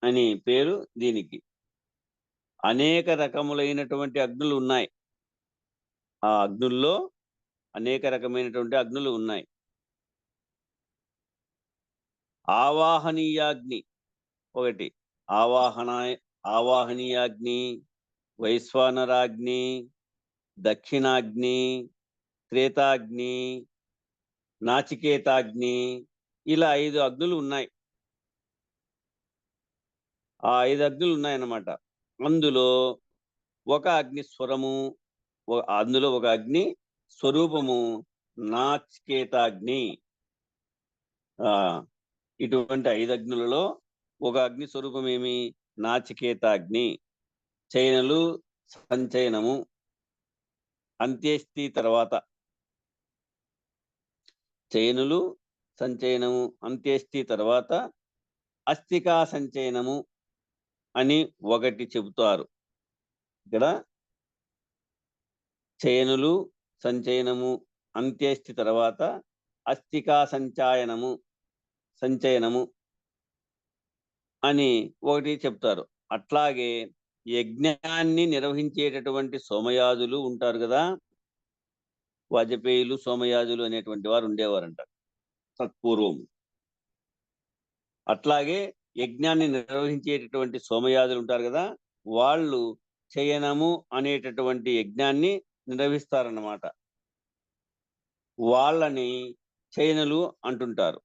అని పేరు దీనికి. అనేక రకములైనటువంటి అగ్నులు ఉన్నాయి. ఆ అగ్నుల్లో అనేక రకమైనటువంటి అగ్నులు ఉన్నాయి. ఆవాహనీయాగ్ని ఒకటి, ఆవాహనీయాగ్ని, వైశ్వానరాగ్ని, దక్షిణాగ్ని, త్రేతాగ్ని, నాచికేతాగ్ని, ఇలా 5 అగ్నులు ఉన్నాయి. ఆ 5 అగ్నులు ఉన్నాయన్నమాట. అందులో ఒక అగ్ని స్వరము, అందులో ఒక అగ్ని స్వరూపము నాచికేతాగ్ని. ఇటువంటి 5 అగ్నులలో ఒక అగ్ని స్వరూపం ఏమి? నాచికేతాగ్ని. చయనలు, సంచయనము, అంత్యేష్టి తర్వాత చయనులు, సంచయనము, అంత్యేష్టి తర్వాత అస్థికా సంచయనము అని ఒకటి చెబుతారు. ఇక్కడ చయనులు, సంచయనము, అంత్యేష్టి తర్వాత అస్థికా సంచయనము అని ఒకటి చెప్తారు. అట్లాగే యజ్ఞాన్ని నిర్వహించేటటువంటి సోమయాజులు ఉంటారు కదా, వాజపేయులు, సోమయాజులు అనేటువంటి వారు ఉండేవారంట తత్పూర్వం. అట్లాగే యజ్ఞాన్ని నిర్వహించేటటువంటి సోమయాజులు ఉంటారు కదా, వాళ్ళు చయనము అనేటటువంటి యజ్ఞాన్ని నిర్వహిస్తారన్నమాట. వాళ్ళని చయనులు అంటుంటారు.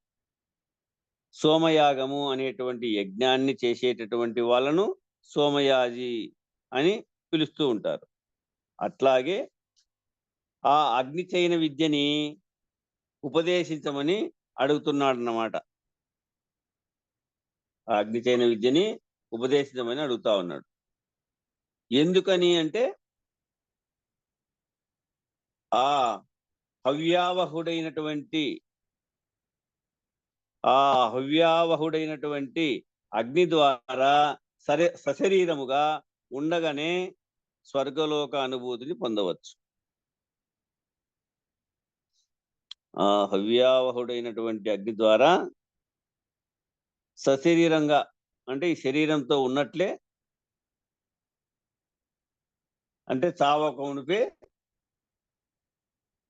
సోమయాగము అనేటువంటి యజ్ఞాన్ని చేసేటటువంటి వాళ్ళను సోమయాజి అని పిలుస్తూ ఉంటారు. అట్లాగే ఆ అగ్ని చయన విద్యని ఉపదేశించమని అడుగుతున్నాడు అన్నమాట. ఆ అగ్ని చయన విద్యని ఉపదేశించమని అడుగుతా ఉన్నాడు. ఎందుకని అంటే ఆ హవ్యావహుడైనటువంటి ఆ హవ్యావహుడైనటువంటి అగ్ని ద్వారా సశరీరముగా ఉండగానే స్వర్గలోక అనుభూతిని పొందవచ్చు. ఆ హవ్యావహుడైనటువంటి అగ్ని ద్వారా సశరీరంగా అంటే ఈ శరీరంతో ఉన్నట్లే, అంటే చావక మునిపే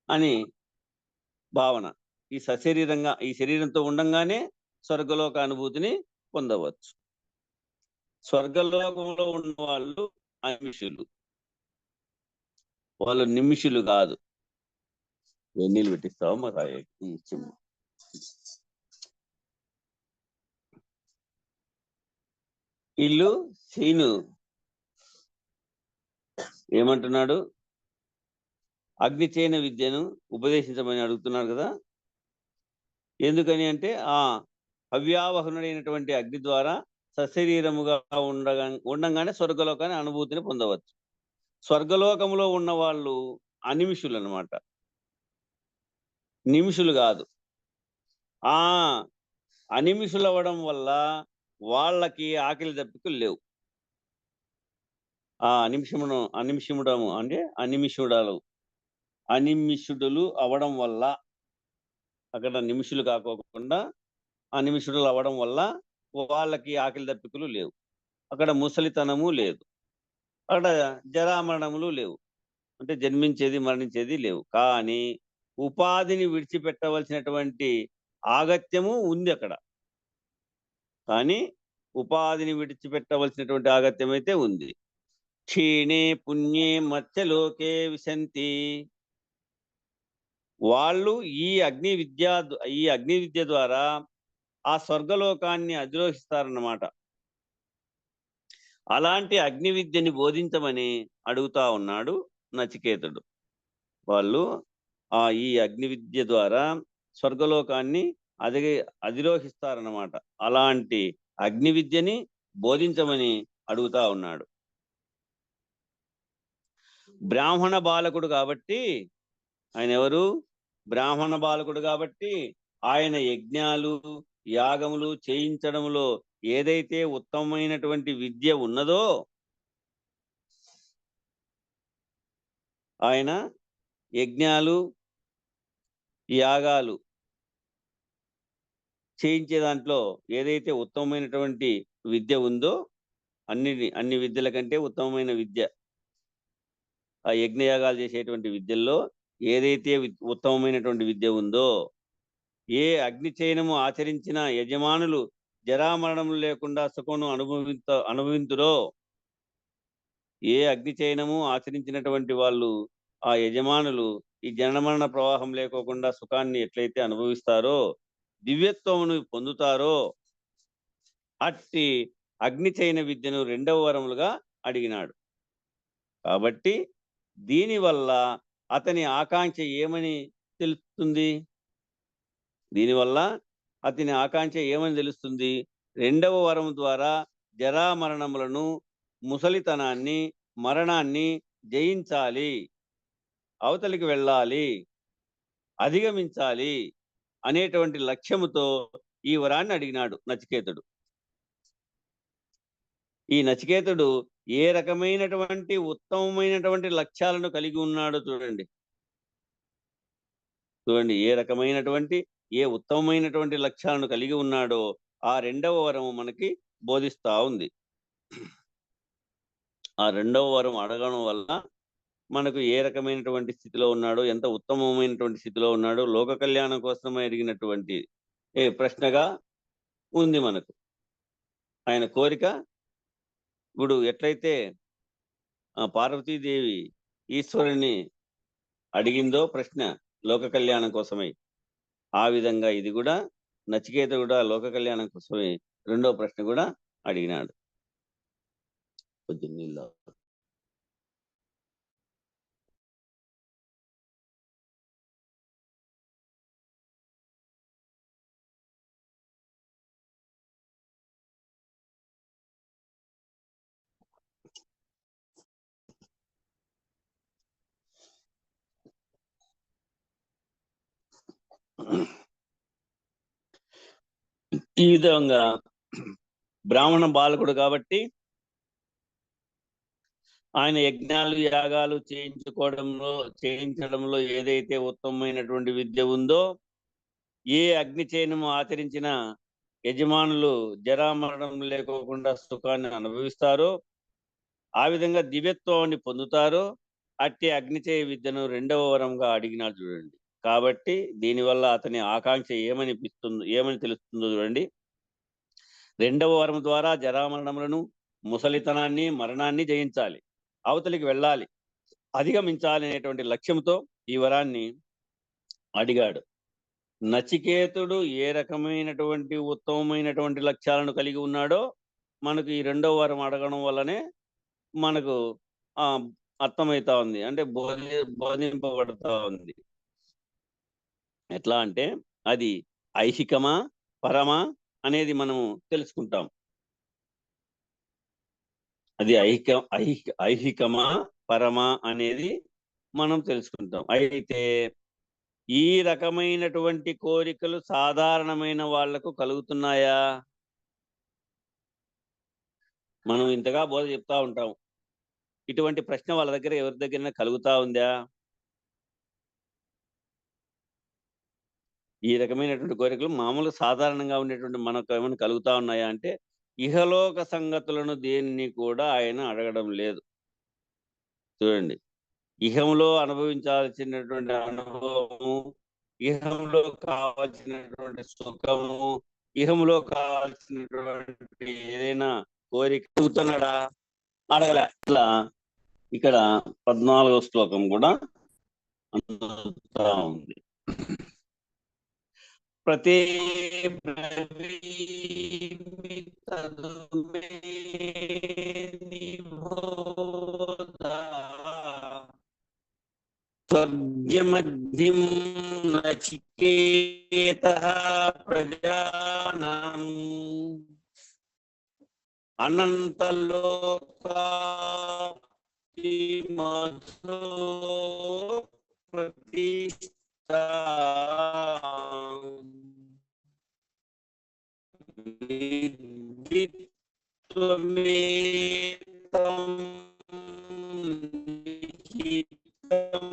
అని భావన. ఈ సశరీరంగా ఈ శరీరంతో ఉండంగానే స్వర్గలోక అనుభూతిని పొందవచ్చు. స్వర్గలోకంలో ఉన్న వాళ్ళు అనిమిషులు, వాళ్ళు నిమిషులు కాదు. వెన్నీళ్ళు పెట్టిస్తావు మా రాయ వీళ్ళు సీను ఏమంటున్నాడు? అగ్నిచేన విద్యను ఉపదేశించమని అడుగుతున్నారు కదా. ఎందుకని అంటే ఆ హవ్యావహనుడైనటువంటి అగ్ని ద్వారా సశరీరముగా ఉండంగానే స్వర్గలోకాన్ని అనుభూతిని పొందవచ్చు. స్వర్గలోకంలో ఉన్న వాళ్ళు అనిమిషులు అన్నమాట, నిమిషులు కాదు. ఆ అనిమిషులు అవ్వడం వల్ల వాళ్ళకి ఆకలి దప్పికలు లేవు. ఆ అనిమిషముడము అంటే అనిమిషుడులు అవడం వల్ల, అక్కడ నిమిషులు కాకోకుండా అనిమిషుడులు అవ్వడం వల్ల వాళ్ళకి ఆకలి దప్పికలు లేవు. అక్కడ ముసలితనము లేదు, అక్కడ జరామరణములు లేవు, అంటే జన్మించేది మరణించేది లేవు. కానీ ఉపాధిని విడిచిపెట్టవలసినటువంటి ఆగత్యము ఉంది అక్కడ. కానీ ఉపాధిని విడిచిపెట్టవలసినటువంటి ఆగత్యం అయితే ఉంది. క్షీణే పుణ్యే మత్స్యలోకే విశంతి. వాళ్ళు ఈ అగ్ని విద్య ద్వారా ఆ స్వర్గలోకాన్ని అధిరోహిస్తారన్నమాట. అలాంటి అగ్ని విద్యని బోధించమని అడుగుతా ఉన్నాడు నచికేతుడు. వాళ్ళు ఈ అగ్ని విద్య ద్వారా స్వర్గలోకాన్ని అధిరోహిస్తారన్నమాట. అలాంటి అగ్ని విద్యని బోధించమని అడుగుతా ఉన్నాడు. బ్రాహ్మణ బాలకుడు కాబట్టి, ఆయన ఎవరు? బ్రాహ్మణ బాలకుడు కాబట్టి ఆయన యజ్ఞాలు యాగములు చేయించడంలో ఏదైతే ఉత్తమమైనటువంటి విద్య ఉన్నదో ఆయన యజ్ఞాలు యాగాలు చేయించే దాంట్లో ఏదైతే ఉత్తమమైనటువంటి విద్య ఉందో, అన్ని విద్యల కంటే ఉత్తమమైన విద్య ఆ యజ్ఞయాగాలు చేసేటువంటి విద్యల్లో ఏదైతే ఉత్తమమైనటువంటి విద్య ఉందో, ఏ అగ్ని చయనము ఆచరించిన యజమానులు జరామరణములు లేకుండా సుఖమును అనుభవింతురో, ఏ అగ్ని చయనము ఆచరించినటువంటి వాళ్ళు ఆ యజమానులు ఈ జనమరణ ప్రవాహం లేకోకుండా సుఖాన్ని ఎట్లయితే అనుభవిస్తారో, దివ్యత్వమును పొందుతారో, అట్టి అగ్ని చయన విద్యను 2వ వరములుగా అడిగినాడు. కాబట్టి దీనివల్ల అతని ఆకాంక్ష ఏమని తెలుస్తుంది? దీనివల్ల అతని ఆకాంక్ష ఏమని తెలుస్తుంది? 2వ వరం ద్వారా జరామరణములను, ముసలితనాన్ని, మరణాన్ని జయించాలి, అవతలికి వెళ్ళాలి, అధిగమించాలి అనేటువంటి లక్ష్యముతో ఈ వరాన్ని అడిగినాడు నచికేతుడు. ఈ నచికేతుడు ఏ రకమైనటువంటి ఉత్తమమైనటువంటి లక్ష్యాలను కలిగి ఉన్నాడో చూడండి. ఏ ఉత్తమమైనటువంటి లక్ష్యాలను కలిగి ఉన్నాడో ఆ 2వ వరము మనకి బోధిస్తా ఉంది. ఆ 2వ వరం అడగడం వల్ల మనకు ఏ రకమైనటువంటి స్థితిలో ఉన్నాడో, ఎంత ఉత్తమమైనటువంటి స్థితిలో ఉన్నాడో లోక కళ్యాణం కోసమే అడిగినటువంటి ప్రశ్నగా ఉంది మనకు. ఆయన కోరిక ఇప్పుడు ఎట్లయితే పార్వతీదేవి ఈశ్వరుని అడిగిందో ప్రశ్న లోక కళ్యాణం కోసమై, ఆ విధంగా ఇది కూడా నచికేత కూడా లోక కళ్యాణం కోసమే 2వ ప్రశ్న కూడా అడిగినాడు. కొద్దిగా ఈ విధంగా బ్రాహ్మణ బాలకుడు కాబట్టి ఆయన యజ్ఞాలు యాగాలు చేయించడంలో ఏదైతే ఉత్తమమైనటువంటి విద్య ఉందో, ఏ అగ్ని చయనము ఆచరించిన యజమానులు జరామరణం లేకోకుండా సుఖాన్ని అనుభవిస్తారో, ఆ విధంగా దివ్యత్వాన్ని పొందుతారో, అట్టి అగ్నిచేయ విద్యను 2వ వరంగా అడిగినాడు చూడండి. కాబట్టి దీనివల్ల అతని ఆకాంక్ష ఏమని తెలుస్తుందో చూడండి. 2వ వరం ద్వారా జరామరణములను, ముసలితనాన్ని, మరణాన్ని జయించాలి, అవతలికి వెళ్ళాలి, అధిగమించాలి అనేటువంటి లక్ష్యంతో ఈ వరాన్ని అడిగాడు. నచికేతుడు ఏ రకమైనటువంటి ఉత్తమమైనటువంటి లక్ష్యాలను కలిగి ఉన్నాడో మనకు ఈ 2వ వరం అడగడం వల్లనే మనకు అర్థమవుతా ఉంది, అంటే బోధింపబడతా ఉంది. ఎట్లా అంటే అది ఐహికమా పరమా అనేది మనము తెలుసుకుంటాం. అది ఐహికమా పరమా అనేది మనం తెలుసుకుంటాం. అయితే ఈ రకమైనటువంటి కోరికలు సాధారణమైన వాళ్లకు కలుగుతున్నాయా? మనం ఇంతగా బోధ చెప్తా ఉంటాం, ఇటువంటి ప్రశ్న వాళ్ళ దగ్గర ఎవరి దగ్గర కలుగుతా ఉందా? ఈ రకమైనటువంటి కోరికలు మామూలుగా సాధారణంగా ఉండేటువంటి మనకు ఏమైనా కలుగుతా ఉన్నాయా అంటే, ఇహలోక సంగతులను దేన్ని కూడా ఆయన అడగడం లేదు. చూడండి, ఇహంలో అనుభవించాల్సినటువంటి అనుభవము, ఇహంలో కావాల్సినటువంటి సుఖము, ఇహంలో కావాల్సినటువంటి ఏదైనా కోరిక అడుగుతున్నాడా? అడగలే. ఇట్లా ఇక్కడ 14వ శ్లోకం కూడా అందుతా ఉంది. ప్రతే స్వర్గమగ్నిం నచికేతః ప్రజానాం అనంతలోకామధో ప్రతిష్ఠా విద్విత్వమేతం నిహితం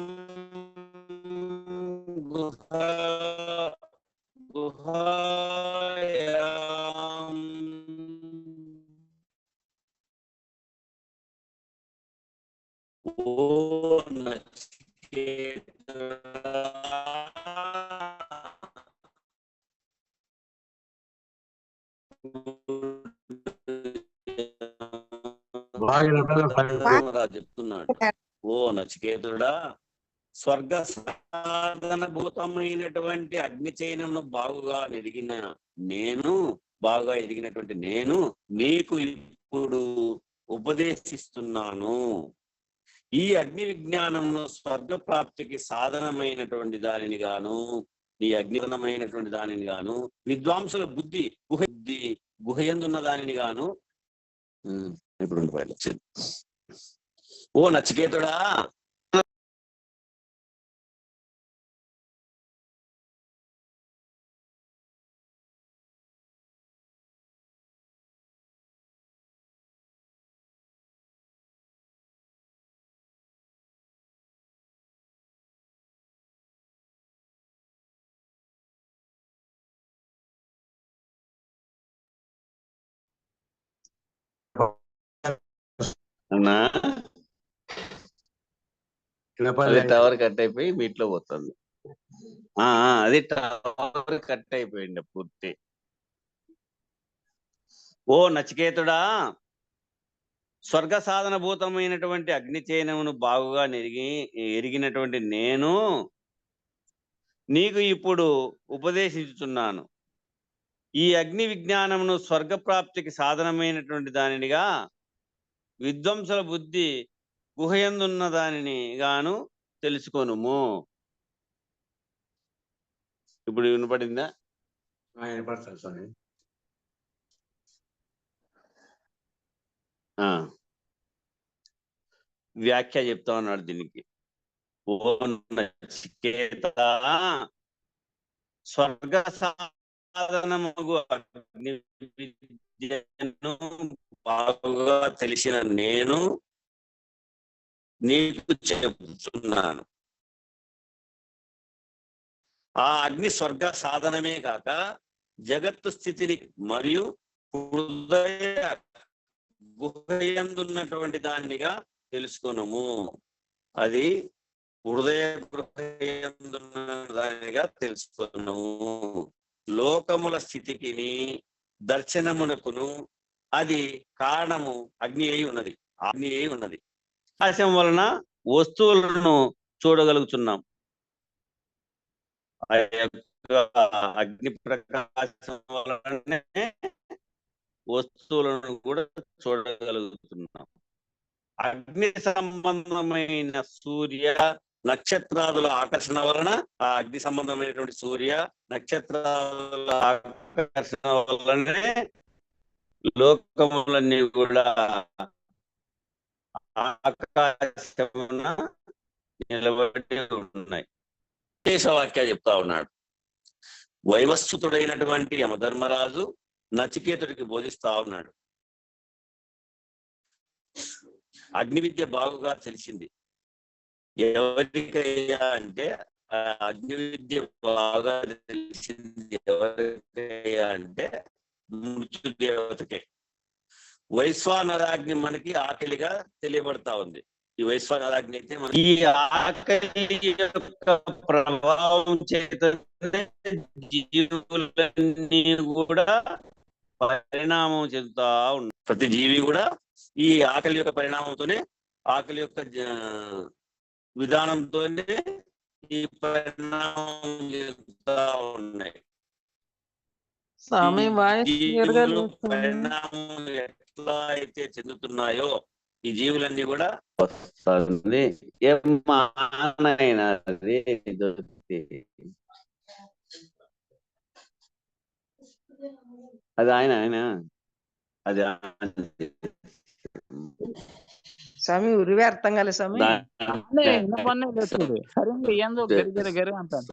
గుహాయాం. ఓ నచికేతా, చెప్తున్నాడు, ఓ నచికేతుడా, స్వర్గ సాధన భూతమైనటువంటి అగ్ని చైనమును బాగా ఎదిగినటువంటి నేను నీకు ఇప్పుడు ఉపదేశిస్తున్నాను. ఈ అగ్ని విజ్ఞానమును స్వర్గ ప్రాప్తికి సాధనమైనటువంటి దానిని గాను, ఈ అగ్నిగుణమైనటువంటి దానిని గాను, విద్వాంసుల బుద్ధి గుహయందున్న దానిని గాను. ఇప్పుడు వచ్చింది. ఓ నచికేతుడా, అన్నా అది టవర్ కట్ అయిపోయి మీట్లో పోతుంది. అది టవర్ కట్ అయిపోయింది పూర్తి. ఓ నచికేతుడా, స్వర్గ సాధన భూతమైనటువంటి అగ్ని చైనమును బాగుగా ఎరిగినటువంటి నేను నీకు ఇప్పుడు ఉపదేశించుతున్నాను. ఈ అగ్ని విజ్ఞానమును స్వర్గ ప్రాప్తికి సాధనమైనటువంటి దానినిగా, విద్వాంసుల బుద్ధి గుహయందున్న దానిని గాను తెలుసుకొనుము. ఇప్పుడు వినపడిందా? వ్యాఖ్య చెప్తా ఉన్నాడు దీనికి. ఓ నచికేతా, స్వర్గ సాధనముగు అగ్ని విద్యను బాగా తెలిసిన నేను నీకు చెబుతున్నాను. ఆ అగ్ని స్వర్గ సాధనమే కాక జగత్తు స్థితిని మరియు హృదయ గుహయందున్నటువంటి దానిగా తెలుసుకొనుము. అది హృదయ గుహయందున్న దానిగా తెలుసుకొనుము. లోకముల స్థితికిని దర్శనమునకును అది కారణము అగ్ని అయి ఉన్నది. అగ్ని అయి ఉన్నది. ప్రకాశం వలన వస్తువులను చూడగలుగుతున్నాం. ఆ యొక్క అగ్ని ప్రకాశం వలనే వస్తువులను కూడా చూడగలుగుతున్నాం. అగ్ని సంబంధమైన సూర్య నక్షత్రాదుల ఆకర్షణ వలన, ఆ అగ్ని సంబంధమైనటువంటి సూర్య నక్షత్రాదుల ఆకర్షణ వలనే లోకములన్నీ కూడా ఆకాశమున నిలబడి ఉన్నాయి. వాక్య చెప్తా ఉన్నాడు. వైవస్వతుడైనటువంటి యమధర్మరాజు నచికేతుడికి బోధిస్తా ఉన్నాడు. అగ్ని విద్య బాగుగా తెలిసింది. ఎవరికయ్యా అంటే ఆ అగ్ని విద్య బాగా తెలిసింది ఎవరికయ్యా అంటే మృత్యుదేవతకే. వైశ్వానరాగ్ని మనకి ఆకలిగా తెలియబడతా ఉంది. ఈ వైశ్వానరాగ్ని అయితే ఈ ఆకలి యొక్క ప్రభావం చేత జీవులన్నీ కూడా పరిణామం చెందుతా ఉన్నాయి. ప్రతి జీవి కూడా ఈ ఆకలి యొక్క పరిణామంతోనే, ఆకలి యొక్క విధానంతోనే ఈ పరిణామం చెందుతా ఉన్నాయి. స్వామి వాయిస్ క్లియర్ గా పరిణామం ఎట్లా అయితే చెందుతున్నాయో ఈ జీవులన్నీ కూడా వస్తుంది. అది ఆయన అది స్వామి ఉరివే అర్థం కాలేదు స్వామి. సరే ఏందో గరి గరి అంటాను.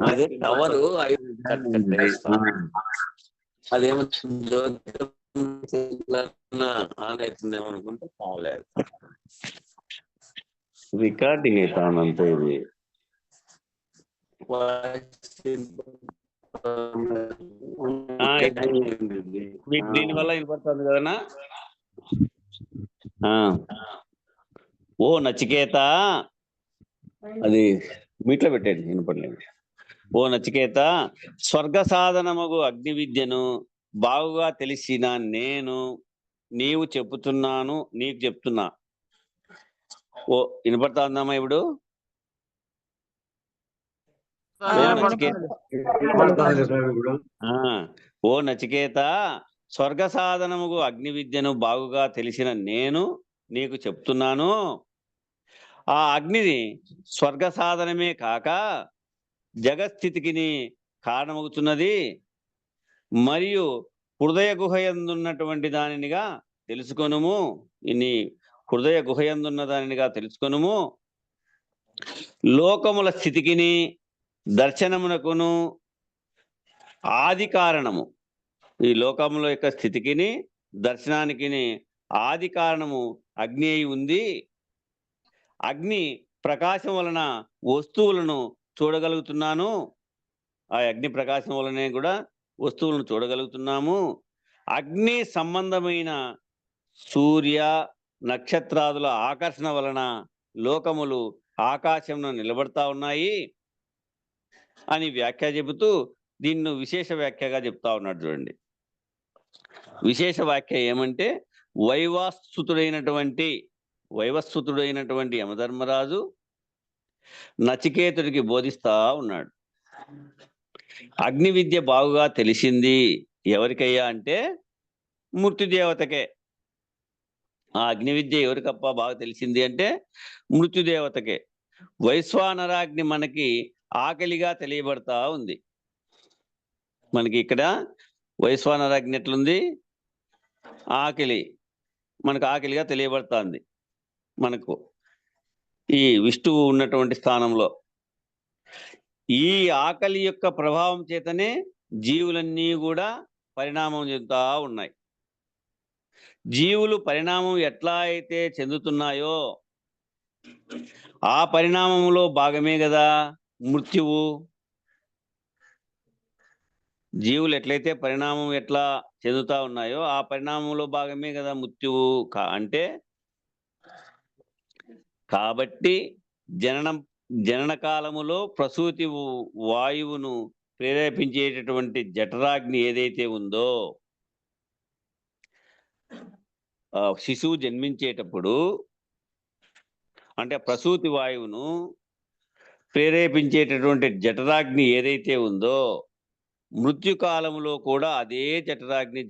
అదే టవరు అదేమో ఆన్ అవుతుందేమో అనుకుంటే కాలేదు. రికార్డింగ్ అవుతానంతే. ఇది మీకు దీనివల్ల వినపడుతుంది కదనా? ఓ నచికేత, అది మీట్లో పెట్టండి, వినపడలేదు. ఓ నచికేత, స్వర్గ సాధనముగు అగ్ని విద్యను బాగుగా తెలిసిన నేను నీవు చెప్తున్నాను, నీకు చెప్తున్నా. ఓ వినపడతా ఉందమ్మా ఇప్పుడు? ఓ నచికేత, స్వర్గ సాధనముగు అగ్ని విద్యను బాగుగా తెలిసిన నేను నీకు చెప్తున్నాను. ఆ అగ్నిని స్వర్గ సాధనమే కాక జగస్థితికి కారణమవుతున్నది మరియు హృదయ గుహయందున్నటువంటి దానినిగా తెలుసుకొనుము. ఇన్ని హృదయ గుహయందున్న దానినిగా తెలుసుకొనుము. లోకముల స్థితికిని దర్శనమునకును ఆది కారణము, ఈ లోకముల యొక్క స్థితికిని దర్శనానికి ఆది కారణము అగ్ని అయి ఉంది. అగ్ని ప్రకాశం వలన వస్తువులను చూడగలుగుతున్నాను. ఆ అగ్ని ప్రకాశం వలనే కూడా వస్తువులను చూడగలుగుతున్నాము. అగ్ని సంబంధమైన సూర్య నక్షత్రాదుల ఆకర్షణ వలన లోకములు ఆకాశంలో నిలబడతా ఉన్నాయి అని వ్యాఖ్య చెబుతూ దీన్ని విశేష వ్యాఖ్యగా చెప్తా ఉన్నాడు. చూడండి, విశేష వ్యాఖ్య ఏమంటే వైవస్వతుడైనటువంటి యమధర్మరాజు నచికేతుడికి బోధిస్తా ఉన్నాడు. అగ్ని విద్య బాగుగా తెలిసింది ఎవరికయ్యా అంటే మృత్యుదేవతకే. ఆ అగ్ని విద్య ఎవరికప్ప బాగా తెలిసింది అంటే మృత్యుదేవతకే. వైశ్వానరాగ్ని మనకి ఆకలిగా తెలియబడతా ఉంది. మనకి ఇక్కడ వైశ్వానరాగ్ని ఎట్లుంది? ఆకలి, మనకు ఆకలిగా తెలియబడుతుంది. మనకు ఈ విష్ణువు ఉన్నటువంటి స్థానంలో ఈ ఆకలి యొక్క ప్రభావం చేతనే జీవులన్నీ కూడా పరిణామం చెందుతా ఉన్నాయి. జీవులు పరిణామం ఎట్లా అయితే చెందుతున్నాయో ఆ పరిణామంలో భాగమే కదా మృత్యువు. జీవులు ఎట్లయితే పరిణామం ఎట్లా చెందుతా ఉన్నాయో ఆ పరిణామంలో భాగమే కదా మృత్యువు. అంటే కాబట్టి జనన కాలములో ప్రసూతి వాయువును ప్రేరేపించేటటువంటి జఠరాగ్ని ఏదైతే ఉందో, శిశువు జన్మించేటప్పుడు అంటే ప్రసూతి వాయువును ప్రేరేపించేటటువంటి జఠరాగ్ని ఏదైతే ఉందో, మృత్యుకాలంలో కూడా అదే జఠరాగ్ని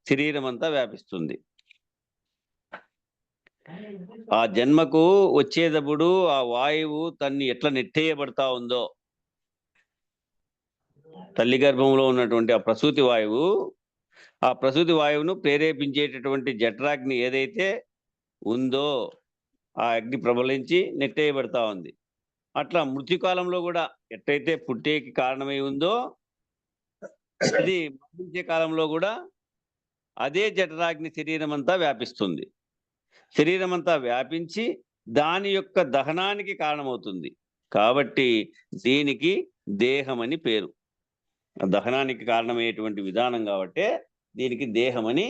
శరీరం అంతా వ్యాపిస్తుంది. ఆ జన్మకు వచ్చేటప్పుడు ఆ వాయువు తన్ని ఎట్లా నెట్టేయబడతా ఉందో, తల్లి గర్భంలో ఉన్నటువంటి ఆ ప్రసూతి వాయువును ప్రేరేపించేటటువంటి జఠరాగ్ని ఏదైతే ఉందో ఆ అగ్ని ప్రబలించి నెట్టేయబడతా ఉంది. అట్లా మృత్యుకాలంలో కూడా ఎట్లయితే పుట్టేకి కారణమై ఉందో అది మరణించే కాలంలో కూడా అదే జఠరాగ్ని శరీరం అంతా వ్యాపిస్తుంది. శరీరం అంతా వ్యాపించి దాని యొక్క దహనానికి కారణమవుతుంది. కాబట్టి దీనికి దేహం అని పేరు. దహనానికి కారణమయ్యేటువంటి విధానం కాబట్టి దీనికి దేహం అని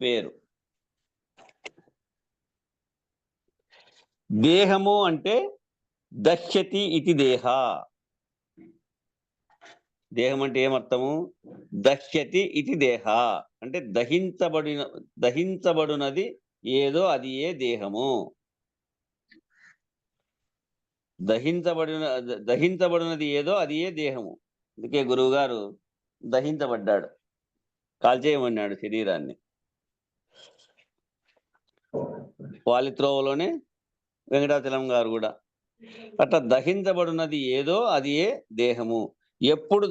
పేరు. దేహము అంటే దహ్యతి ఇతి దేహ. దేహం అంటే ఏమర్థము? దహ్యతి ఇతి దేహ అంటే దహించబడినది ఏదో అది ఏ దేహము. దహించబడినది ఏదో అది ఏ దేహము. అందుకే గురువు గారు దహించబడ్డాడు, కాల్చేయమన్నాడు శరీరాన్ని. వాలిత్రోవలోనే వెంకటాచలం గారు కూడా అట్లా దహించబడినది ఏదో అది ఏ దేహము. ఎప్పుడు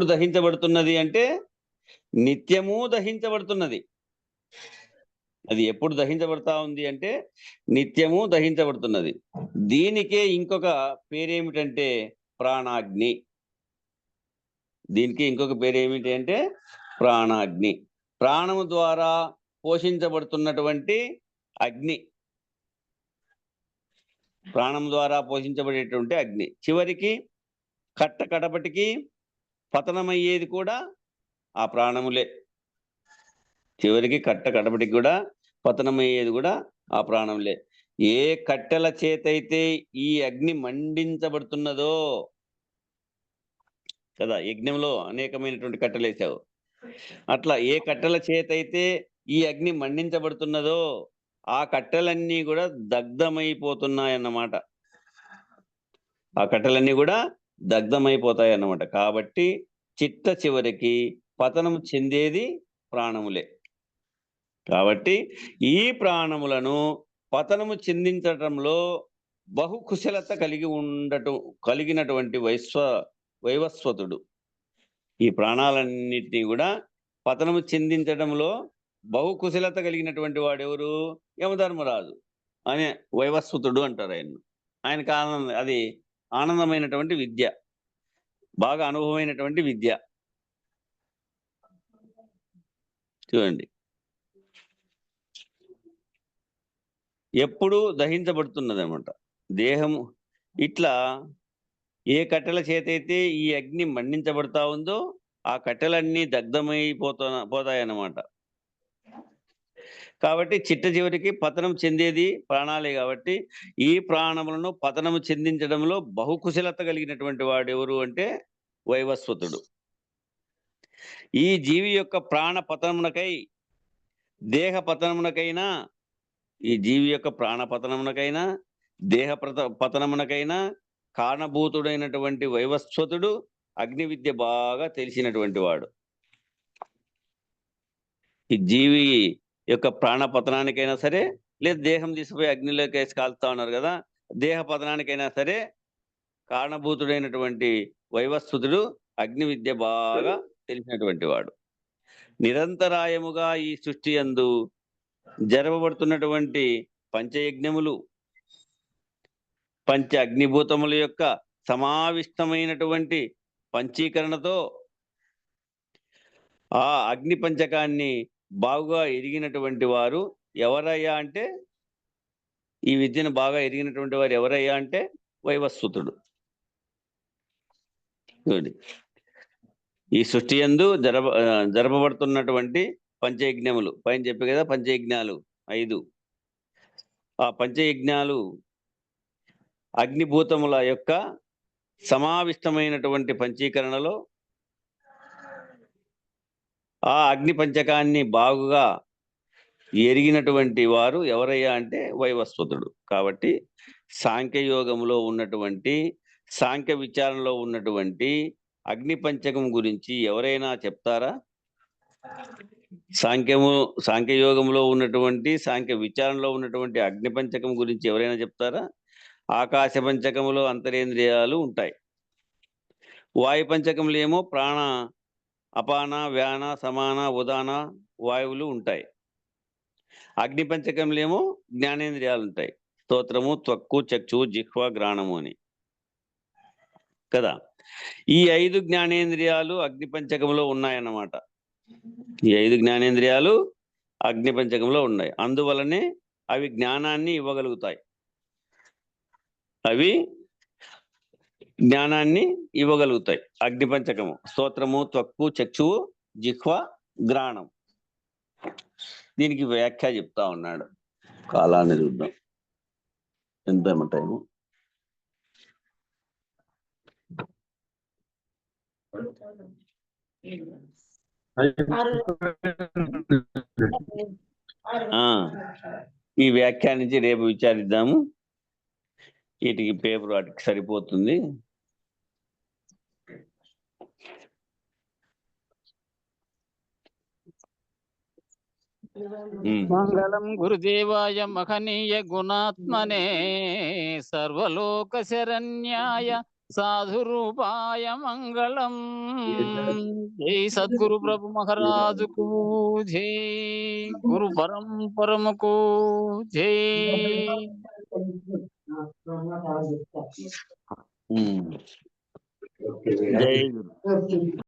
దహించబడుతున్నది అంటే నిత్యము దహించబడుతున్నది. అది ఎప్పుడు దహించబడతా ఉంది అంటే నిత్యము దహించబడుతున్నది. దీనికే ఇంకొక పేరేమిటంటే ప్రాణాగ్ని. దీనికి ఇంకొక పేరేమిటి అంటే ప్రాణాగ్ని. ప్రాణము ద్వారా పోషించబడుతున్నటువంటి అగ్ని, ప్రాణం ద్వారా పోషించబడేటువంటి అగ్ని. చివరికి కడపటికి పతనమయ్యేది కూడా ఆ ప్రాణములే. చివరికి కడపటికి కూడా పతనమయ్యేది కూడా ఆ ప్రాణములే. ఏ కట్టెల చేతైతే ఈ అగ్ని మండించబడుతున్నదో కదా, యజ్ఞంలో అనేకమైనటువంటి కట్టెలు వేసావు. అట్లా ఏ కట్టెల చేతైతే ఈ అగ్ని మండించబడుతున్నదో ఆ కట్టెలన్నీ కూడా దగ్ధమైపోతున్నాయన్నమాట. ఆ కట్టెలన్నీ కూడా దగ్ధమైపోతాయి అన్నమాట. కాబట్టి చిట్ట చివరికి పతనం చెందేది ప్రాణములే. కాబట్టి ఈ ప్రాణములను పతనము చెందించటంలో బహుకుశలత కలిగినటువంటి వైవస్వతుడు ఈ ప్రాణాలన్నిటినీ కూడా పతనము చెందించడంలో బహుకుశలత కలిగినటువంటి వాడెవరు? యమధర్మరాజు అనే వైవస్వతుడు అంటారు ఆయన. ఆయనకు అది ఆనందమైనటువంటి విద్య, బాగా అనుభవమైనటువంటి విద్య. చూడండి, ఎప్పుడు దహించబడుతున్నది అన్నమాట దేహము. ఇట్లా ఏ కట్టెల చేతైతే ఈ అగ్ని మండించబడతా ఉందో ఆ కట్టెలన్నీ పోతాయన్నమాట. కాబట్టి చిట్ట చివరికి పతనం చెందేది ప్రాణాలే. కాబట్టి ఈ ప్రాణములను పతనము చెందించడంలో బహుకుశలత కలిగినటువంటి వాడు ఎవరు అంటే వైవస్వతుడు. ఈ జీవి యొక్క ప్రాణ పతనమునకై, దేహ పతనమునకైనా, ఈ జీవి యొక్క ప్రాణ పతనమునకైనా దేహ పతనమునకైనా కారణభూతుడైనటువంటి వైవస్వతుడు అగ్ని విద్య బాగా తెలిసినటువంటి వాడు. ఈ జీవి యొక్క ప్రాణ పతనానికైనా సరే లేదు దేహం తీసిపోయి అగ్నిలోకి వేసి కాలుతా ఉన్నారు కదా, దేహ పతనానికైనా సరే కారణభూతుడైనటువంటి వైవస్వతుడు అగ్ని విద్య బాగా తెలిసినటువంటి వాడు. నిరంతరాయముగా ఈ సృష్టి యందు జరపబడుతున్నటువంటి పంచయజ్ఞములు, పంచ అగ్నిభూతముల యొక్క సమావిష్టమైనటువంటి పంచీకరణతో ఆ అగ్ని పంచకాన్ని బాగా ఎరిగినటువంటి వారు ఎవరయ్యా అంటే, ఈ విద్యను బాగా ఎరిగినటువంటి వారు ఎవరయ్యా అంటే వైవస్వతుడు. ఈ సృష్టి యందు జరపబడుతున్నటువంటి పంచయజ్ఞములు, పైన చెప్పే కదా పంచయజ్ఞాలు 5. ఆ పంచయజ్ఞాలు అగ్నిభూతముల యొక్క సమావిష్టమైనటువంటి పంచీకరణలో ఆ అగ్ని పంచకాన్ని బాగుగా ఎరిగినటువంటి వారు ఎవరయ్యా అంటే వైవస్వతుడు. కాబట్టి సాంఖ్యయోగములో ఉన్నటువంటి, సాంఖ్య విచారణలో ఉన్నటువంటి అగ్ని పంచకం గురించి ఎవరైనా చెప్తారా? సాంఖ్యయోగంలో ఉన్నటువంటి, సాంఖ్య విచారణలో ఉన్నటువంటి అగ్ని పంచకం గురించి ఎవరైనా చెప్తారా? ఆకాశ పంచకములో అంతరేంద్రియాలు ఉంటాయి. వాయు పంచకములు ఏమో ప్రాణ, అపాన, వ్యాన, సమాన, ఉదాన వాయువులు ఉంటాయి. అగ్ని పంచకములు ఏమో జ్ఞానేంద్రియాలు ఉంటాయి. స్తోత్రము, త్వక్కు, చక్షువు, జిహ్వ, గ్రాణము అని కదా. ఈ 5 జ్ఞానేంద్రియాలు అగ్ని పంచకంలో ఉన్నాయన్నమాట. ఈ 5 జ్ఞానేంద్రియాలు అగ్ని పంచకంలో ఉన్నాయి. అందువలనే అవి జ్ఞానాన్ని ఇవ్వగలుగుతాయి. అగ్ని పంచకము స్తోత్రము, త్వక్కు, చక్షువు, జిహ్వ, గ్రాణం. దీనికి వ్యాఖ్య చెప్తా ఉన్నాడు. కాలాన్ని చూద్దాం ఎంత టైము. ఈ వ్యాఖ్య నుంచి రేపు విచారిద్దాము. వీటికి పేపర్ వాటికి సరిపోతుంది. మంగళం గురుదేవాయ మహనీయ గుణాత్మనే సర్వలోక శరణ్యాయ సాధురూపాయ మంగళం. జై సద్గురు ప్రభు మహారాజుకు జై, గురు పరంపరముకు జై. జై గురు.